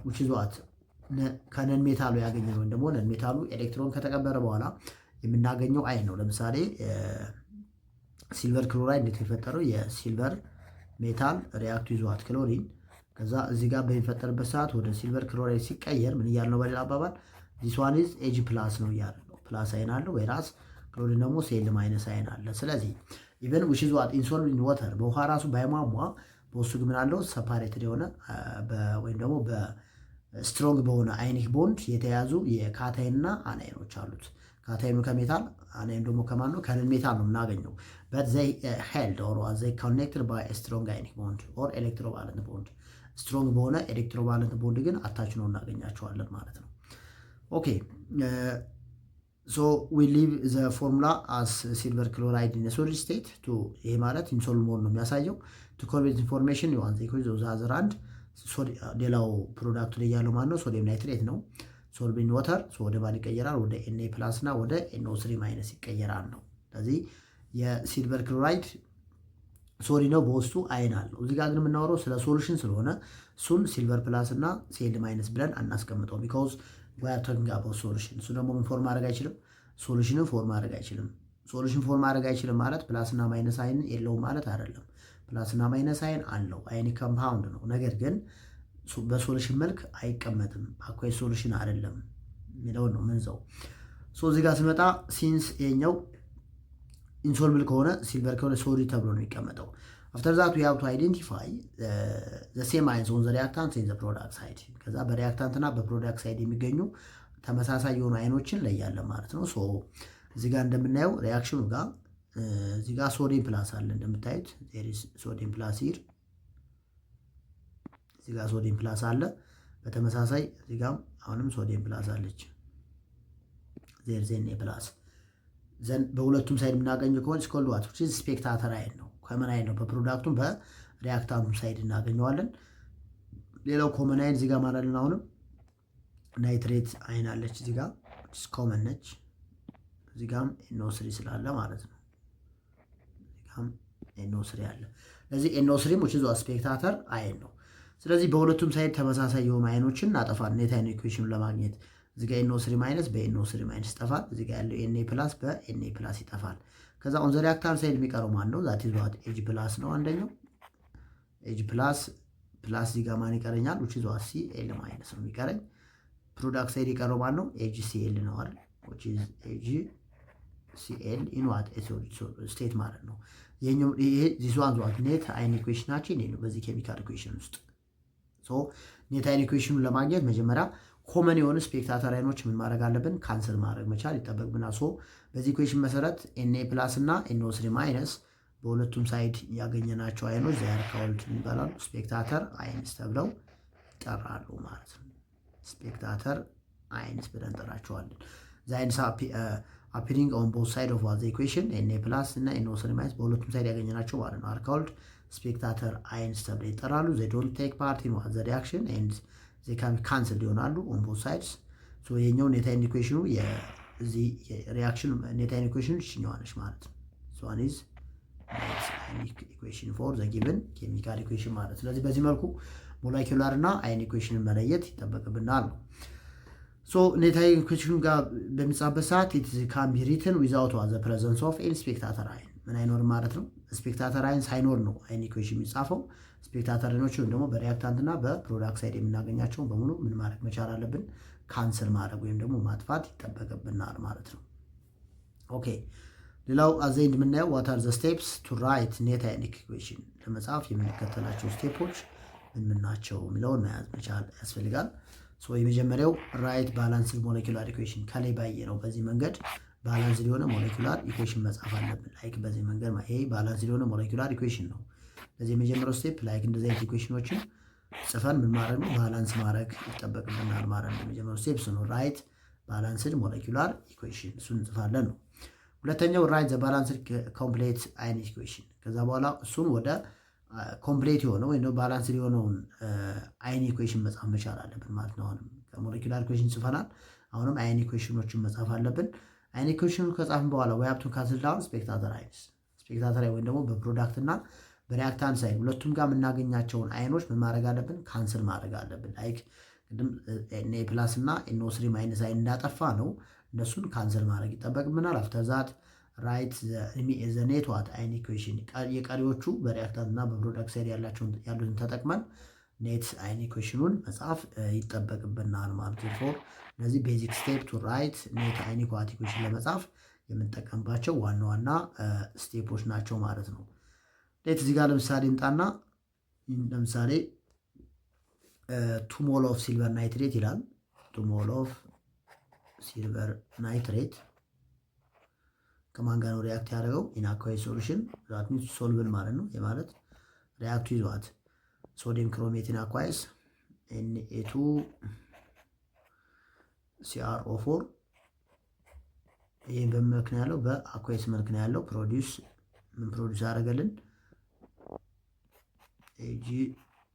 which is what ከነን ሜታሉ ያገኘነው ወይም ደግሞ ነን ሜታሉ ኤሌክትሮን ከተቀበረ በኋላ የምናገኘው አይን ነው። ለምሳሌ ሲልቨር ክሎራይድ እንደተፈጠረው የሲልቨር ሜታል ሪአክቱ ይዟት ክሎሪን ከዛ እዚህ ጋር በሚፈጠርበት ሰዓት ወደ ሲልቨር ክሎራይድ ሲቀየር ምን እያለ ነው? በሌላ አባባል this one is Ag+ ነው እያለ ነው። ፕላስ አይን አለው ወይራስ ክሎሪን ደግሞ Cl- አይን አለ። ስለዚህ ኢቨን ዊች ኢዝ ዋት ኢንሶልቭድ ኢን ዋተር በውሃ ራሱ ባይሟሟ በውስጡ ግን ምን አለው ሰፓሬትድ የሆነ ወይም ደግሞ በስትሮንግ በሆነ አዮኒክ ቦንድ የተያዙ የካታይንና አናይኖች አሉት። ካታይኑ ከሜታል አናይኑ ደግሞ ከማን ነው? ከነን ሜታል ነው የምናገኘው። በት ዘይ ሄልድ ኦር ዘይ ኮኔክትድ ባይ ስትሮንግ አዮኒክ ቦንድ ኦር ኤሌክትሮቫለንት ቦንድ። ስትሮንግ በሆነ ኤሌክትሮቫለንት ቦንድ ግን አታች ነው እናገኛቸዋለን ማለት ነው። ኦኬ ሶ ዊ ሊቭ ዘ ፎርሙላ አስ ሲልቨር ክሎራይድ ኢን ሶሊድ ስቴት ቱ ይሄ ማለት ኢንሶሉብል መሆን ነው የሚያሳየው። ቱ ኮንቨርት ኢንፎርሜሽን ዩ ዋን ዘ ኢኩዌሽን ዘ አዘር አንድ ሌላው ፕሮዳክቱ ላይ ያለው ማለት ነው ሶዲየም ናይትሬት ነው። ሶልቭድ ኢን ዋተር ወደ ማን ይቀየራል? ወደ Na ፕላስ እና ወደ NO3 ማይነስ ይቀየራል ነው። ስለዚህ የሲልቨር ክሎራይድ ሶዲ ነው በውስጡ አይን አለው። እዚህ ጋር ግን የምናወራው ስለ ሶሉሽን ስለሆነ እሱን ሲልቨር ፕላስ እና Cl ማይነስ ብለን አናስቀምጠው። ቢኮዝ we are talking about solution። እሱ ደግሞ ምን ፎርም ማድረግ አይችልም? ሶሉሽንን ፎርም ማድረግ አይችልም። ሶሉሽን ፎርም ማድረግ አይችልም ማለት ፕላስ እና ማይነስ አይን የለውም ማለት አይደለም። ፕላስ እና ማይነስ አይን አለው። አዮኒክ ኮምፓውንድ ነው። ነገር ግን በሶሉሽን መልክ አይቀመጥም። አኳይ ሶሉሽን አይደለም የሚለውን ነው ምንዘው። ሶ እዚህ ጋር ስመጣ ሲንስ የኛው ኢንሶልብል ከሆነ ሲልቨር ከሆነ ሶዲ ተብሎ ነው የሚቀመጠው። አፍተር ዛት ዊ ሃቭ ቱ አይደንቲፋይ ዘ ሴም አይንስ ኦን ዘ ሪአክታንት ኢን ዘ ፕሮዳክት ሳይድ። ከዛ በሪአክታንት እና በፕሮዳክት ሳይድ የሚገኙ ተመሳሳይ የሆኑ አይኖችን ለያለን ማለት ነው። ሶ እዚህ ጋር እንደምናየው ሪአክሽኑ ጋር እዚህ ጋር ሶዲየም ፕላስ አለ እንደምታዩት ዜር ኢዝ ሶዲየም ፕላስ ሂር። እዚህ ጋር ሶዲየም ፕላስ አለ። በተመሳሳይ እዚህ ጋር አሁንም ሶዲየም ፕላስ አለች ዜር ዜን ፕላስ ዘን በሁለቱም ሳይድ የምናገኘው ከሆነ ስኮልድ ዋት which is ስፔክታተር አይን ነው። ኮመን አይን ነው። በፕሮዳክቱም በሪአክታንቱም ሳይድ እናገኘዋለን። ሌላው ኮመን አይን እዚህ ጋር ማለት ነው። አሁንም ናይትሬት አይን አለች እዚህ ጋር ኮመን ነች። እዚህ ጋርም NO3 ስላለ ማለት ነው። እዚህ ጋርም NO3 አለ። ስለዚህ NO3 which is ስፔክታተር አይን ነው። ስለዚህ በሁለቱም ሳይድ ተመሳሳይ የሆኑ አይኖችን እናጠፋለን ኔት አይን ኢኩዌሽኑን ለማግኘት። እዚህ ጋር NO3 ማይነስ በNO3 ማይነስ ይጠፋል። እዚህ ጋር ያለው Na ፕላስ በNa ፕላስ ይጠፋል። ከዛ ኦን ዘ ሪአክታንት ሳይድ የሚቀረው ማን ነው? ዛት ኢዝ ዋት H ፕላስ ነው። አንደኛው H ፕላስ እዚህ ጋር ማን ይቀረኛል? which is what Cl ማይነስ ነው የሚቀረኝ። ፕሮዳክት ሳይድ የቀረው ማን ነው? HCl ነው አይደል? which is HCl in what ስቴት ማለት ነው። ይሄ ዚስ ዋን ዋት ኔት አይን ኢኩዌሽናችን ይሄ ነው በዚህ ኬሚካል ኢኩዌሽን ውስጥ። ሶ ኔት አይን ኢኩዌሽኑን ለማግኘት መጀመሪያ ኮመን የሆኑ ስፔክታተር አይኖች ምን ማድረግ አለብን? ካንሰል ማድረግ መቻል ይጠበቅብናል። ሶ በዚህ ኢኩዌሽን መሰረት Na ፕላስ እና NO3 ማይነስ በሁለቱም ሳይድ ያገኘናቸው አይኖች ዛር ካውልድ ይባላሉ። ስፔክታተር አይንስ ተብለው ይጠራሉ ማለት ነው። ስፔክታተር አይንስ ብለን እንጠራቸዋለን። ዛይንስ appearing on both sides of the equation Na plus እና NO3 ማይነስ በሁለቱም ሳይድ ያገኘናቸው ማለት ነው are called spectator ions ተብለው ይጠራሉ። they don't take part in the reaction and they can cancel ይሆናሉ on both sides። so የኛው ኔት አይን ኢኩዌሽኑ የዚህ ሪአክሽን ኔት አይን ኢኩዌሽኑ እችኛዋ ነች ማለት ነው። so one is net ion equation for the given chemical equation ማለት። ስለዚህ በዚህ መልኩ ሞለኪውላር እና አይን ኢኩዌሽንን መለየት ይጠበቅብናል ነው። ሶ ኔት አይን ኢኩዌሽኑ ጋር በሚጻፍበት ሰዓት it can be written without the presence of any spectator ion ምን አይኖርም ማለት ነው። ስፔክታተር አይን ሳይኖር ነው አይን ኢኩዌሽን የሚጻፈው። ስፔክታተር አይኖች ወይም ደግሞ በሪአክታንት እና በፕሮዳክት ሳይድ የምናገኛቸውን በሙሉ ምን ማድረግ መቻል አለብን? ካንሰል ማድረግ ወይም ደግሞ ማጥፋት ይጠበቅብናል ማለት ነው። ኦኬ ሌላው አዘይንድ የምናየው what are the steps to write net ionic equation ለመጻፍ የምንከተላቸው ስቴፖች ምን ናቸው የሚለውን መያዝ መቻል ያስፈልጋል። ሶ የመጀመሪያው ራይት ባላንስድ ሞለኪውላር ኢኩዌሽን ከላይ ባየ ነው። በዚህ መንገድ ባላንስድ የሆነ ሞለኪውላር ኢኩዌሽን መጻፍ አለብን። ላይክ በዚህ መንገድ ይሄ ባላንስድ የሆነ ሞለኪውላር ኢኩዌሽን ነው። ለዚህ የመጀመሪያው ስቴፕ ላይክ እንደዚህ አይነት ኢኩዌሽኖችን ጽፈን ምን ማድረግ ነው? ባላንስ ማድረግ ይጠበቅብናል ማለት ነው። የመጀመሪያው ስቴፕ ነው ራይት ባላንስድ ሞለኪውላር ኢኩዌሽን እሱን እንጽፋለን ነው። ሁለተኛው ራይት ዘ ባላንስድ ኮምፕሌት አይን ኢኩዌሽን ከዛ በኋላ እሱን ወደ ኮምፕሌት የሆነው ወይ ባላንስድ የሆነውን አይን ኢኩዌሽን መጻፍ መቻል አለብን ማለት ነው። አሁንም ሞለኪውላር ኢኩዌሽን ጽፈናል። አሁንም አይን ኢኩዌሽኖችን መጻፍ አለብን። አይን ኢኩዌሽኑን ከጻፍን በኋላ ወይ ሀብ ቱ ካንስል ዳውን ስፔክታተር አይንስ ስፔክታተር ወይም ደግሞ በፕሮዳክት እና በሪአክታንት ሳይድ ሁለቱም ጋር የምናገኛቸውን አይኖች ምን ማድረግ አለብን? ካንስል ማድረግ አለብን። ላይክ ቅድም Na ፕላስ እና NO3 ማይነስ አይን እንዳጠፋ ነው እነሱን ካንስል ማድረግ ይጠበቅብናል። አፍተር ዛት ራይት ዘ ኔት ዋት አይን ኢኩዌሽን የቀሪዎቹ በሪአክታንት እና በፕሮዳክት ሳይድ ያሉትን ተጠቅመን ኔት አይን ኢኩዌሽኑን መጻፍ ይጠበቅብናል ማለት ነው። እነዚህ ቤዚክ ስቴፕ ቱ ራይት ኔት አይን ኢኳት ኢኩዌሽን ለመጻፍ የምንጠቀምባቸው ዋና ዋና ስቴፖች ናቸው ማለት ነው። ሌት እዚህ ጋር ለምሳሌ እንጣና ለምሳሌ ቱ ሞል ኦፍ ሲልቨር ናይትሬት ይላል። ቱ ሞል ኦፍ ሲልቨር ናይትሬት ከማን ጋር ነው ሪያክት ያደረገው? ኢን አኳየስ ሶሉሽን ዛት ሚንስ ሶልብል ማለት ነው። የማለት ሪያክቱ ይዟት ሶዲየም ክሮሜት ኢን አኳየስ Na2 CrO4 ይሄን በመልክ ነው ያለው፣ በአኳየስ መልክ ነው ያለው። ምን ፕሮዲውስ ያደረገልን?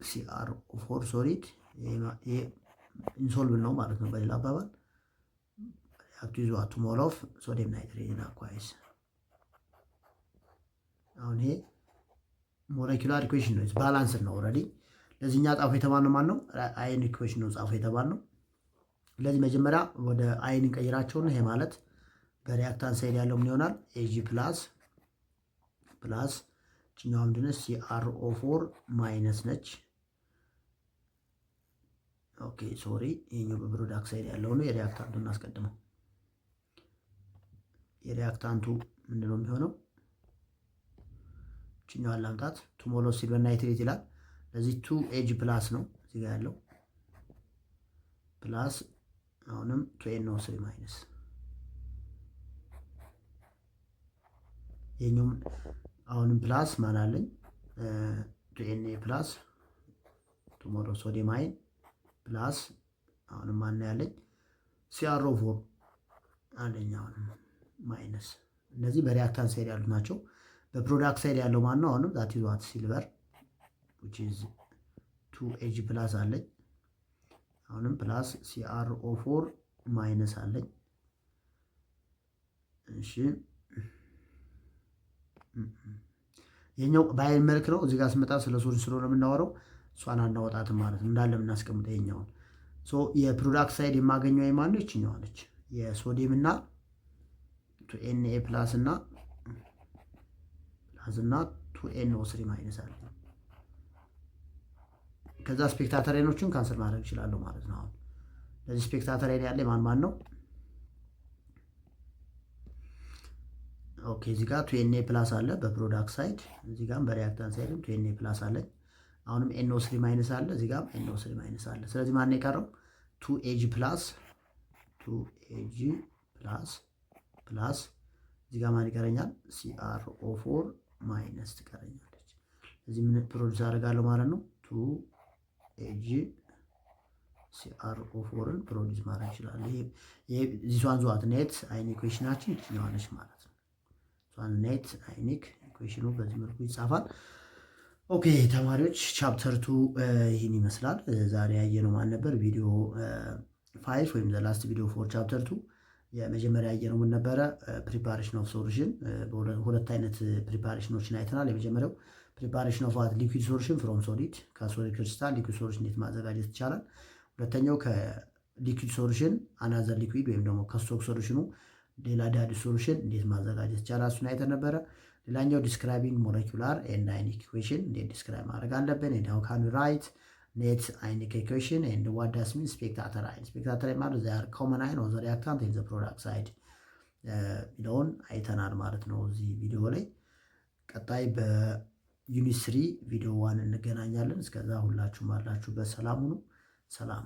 AgCrO4 ሶሊድ ኢንሶልብል ነው ማለት ነው። በሌላ አባባል ሪያክቱ ይዟት ቱ ሞል ኦፍ ሶዲየም ናይትሬት ኢን አኳየስ። አሁን ይሄ ሞለኪውላር ኢኩዌሽን ነው፣ ባላንስ ነው ኦልሬዲ። ለዚህኛ ጻፉ የተባልነው ማን ነው? አየን ኢኩዌሽን ነው ጻፉ የተባልነው። ስለዚህ መጀመሪያ ወደ አይን እንቀይራቸውና ይሄ ማለት በሪያክታንት ሳይድ ያለው ምን ይሆናል? Ag ፕላስ ጭኛው ምንድነው? CrO4 ማይነስ ነች። ኦኬ ሶሪ፣ ይሄኛው በፕሮዳክት ሳይድ ያለው ነው። የሪያክታንቱን እናስቀድመው። የሪያክታንቱ ምንድነው የሚሆነው? ጭኛው አላምጣት ቱ ሞል ኦፍ ሲልቨር ናይትሬት ይላል። ለዚህ 2Ag ፕላስ ነው እዚህ ጋር ያለው ፕላስ አሁንም 2NO3 ማይነስ የኛውም አሁንም ፕላስ ማን አለኝ? 2Na ፕላስ ቱ ሞል ኦፍ ሶዲየም አይን ፕላስ አሁንም ማን ያለኝ? CrO4 አለኝ አሁንም ማይነስ። እነዚህ በሪያክታንት ሳይድ ያሉት ናቸው። በፕሮዳክት ሳይድ ያለው ማን ነው? አሁንም ዛት ኢዝ ዋት ሲልቨር which is 2Ag ፕላስ አለኝ አሁንም ፕላስ CrO4 ማይነስ አለኝ። እሺ የኛው በአይን መልክ ነው። እዚህ ጋር ስመጣ ስለ ሶዲየም ስለሆነ የምናወራው እሷን አናወጣትም ማለት ነው። እንዳለ የምናስቀምጠው የኛውን የፕሮዳክት ሳይድ የማገኘው የማን ነው? ይችኛዋ ነች። የሶዲየም እና 2Na ፕላስ እና 2NO3 ማይነስ አለ። ከዛ ስፔክታተር አይኖችን ካንሰል ማድረግ ይችላል ማለት ነው። አሁን ለዚህ ስፔክታተር አይን ያለ ማን ነው? ኦኬ እዚህ ጋር 2Na ፕላስ አለ በፕሮዳክት ሳይድ፣ እዚህ ጋር በሪያክታንት ሳይድ 2Na ፕላስ አለ። አሁንም NO3 ማይነስ አለ፣ እዚህ ጋር NO3 ማይነስ አለ። ስለዚህ ማን ነው የቀረው? 2Ag ፕላስ ፕላስ እዚህ ጋር ማን ይቀረኛል? CrO4 ማይነስ ትቀረኛለች። እዚህ ምን ፕሮዲውስ አደርጋለሁ ማለት ነው? 2Ag CrO4ን ፕሮዲውስ ማድረግ ይችላል። ይሄ ዚሷን ዟት ኔት አይን ኢኩዌሽናችን ትኛዋለች ማለት ነው። ሷን ኔት አይኒክ ኢኩዌሽኑ በዚህ መልኩ ይጻፋል። ኦኬ ተማሪዎች ቻፕተር 2 ይህን ይመስላል። ዛሬ ያየነው ማን ነበር? ቪዲዮ 5 ወይም ዘ ላስት ቪዲዮ ፎር ቻፕተር 2 የመጀመሪያ ያየነው ምን ነበረ? ፕሪፓሬሽን ኦፍ ሶሉሽን። ሁለት አይነት ፕሪፓሬሽኖችን አይተናል። የመጀመሪያው ፕሪፓሬሽን ኦፍ ዋት ሊኩዊድ ሶሉሽን ፍሮም ሶሊድ፣ ከሶሊድ ክሪስታል ሊኩዊድ ሶሉሽን እንዴት ማዘጋጀት ይቻላል። ሁለተኛው ከሊኩዊድ ሶሉሽን አናዘር ሊኩዊድ ወይም ደግሞ ከስቶክ ሶሉሽኑ ሌላ ዳዲ ሶሉሽን እንዴት ማዘጋጀት ይቻላል፣ እሱን አይተን ነበረ። ሌላኛው ዲስክራይቢንግ ሞለኪውላር ኤንድ አይኒክ ኢኩዌሽን እንዴት ዲስክራይብ ማድረግ አለብን። ኤንድ ሃው ካን ዊ ራይት ኔት አይኒክ ኢኩዌሽን ኤንድ ዋት ዳስ ሚን ስፔክታተር አይን። ስፔክታተር አይን ማለት ዘ ኮመን አይን ኦፍ ዘ ሪአክታንት ኢን ዘ ፕሮዳክት ሳይድ ሚለውን አይተናል ማለት ነው እዚህ ቪዲዮ ላይ። ቀጣይ በዩኒት 3 ቪዲዮ 1 እንገናኛለን። እስከዛ ሁላችሁም አላችሁበት ሰላም ሁኑ። ሰላም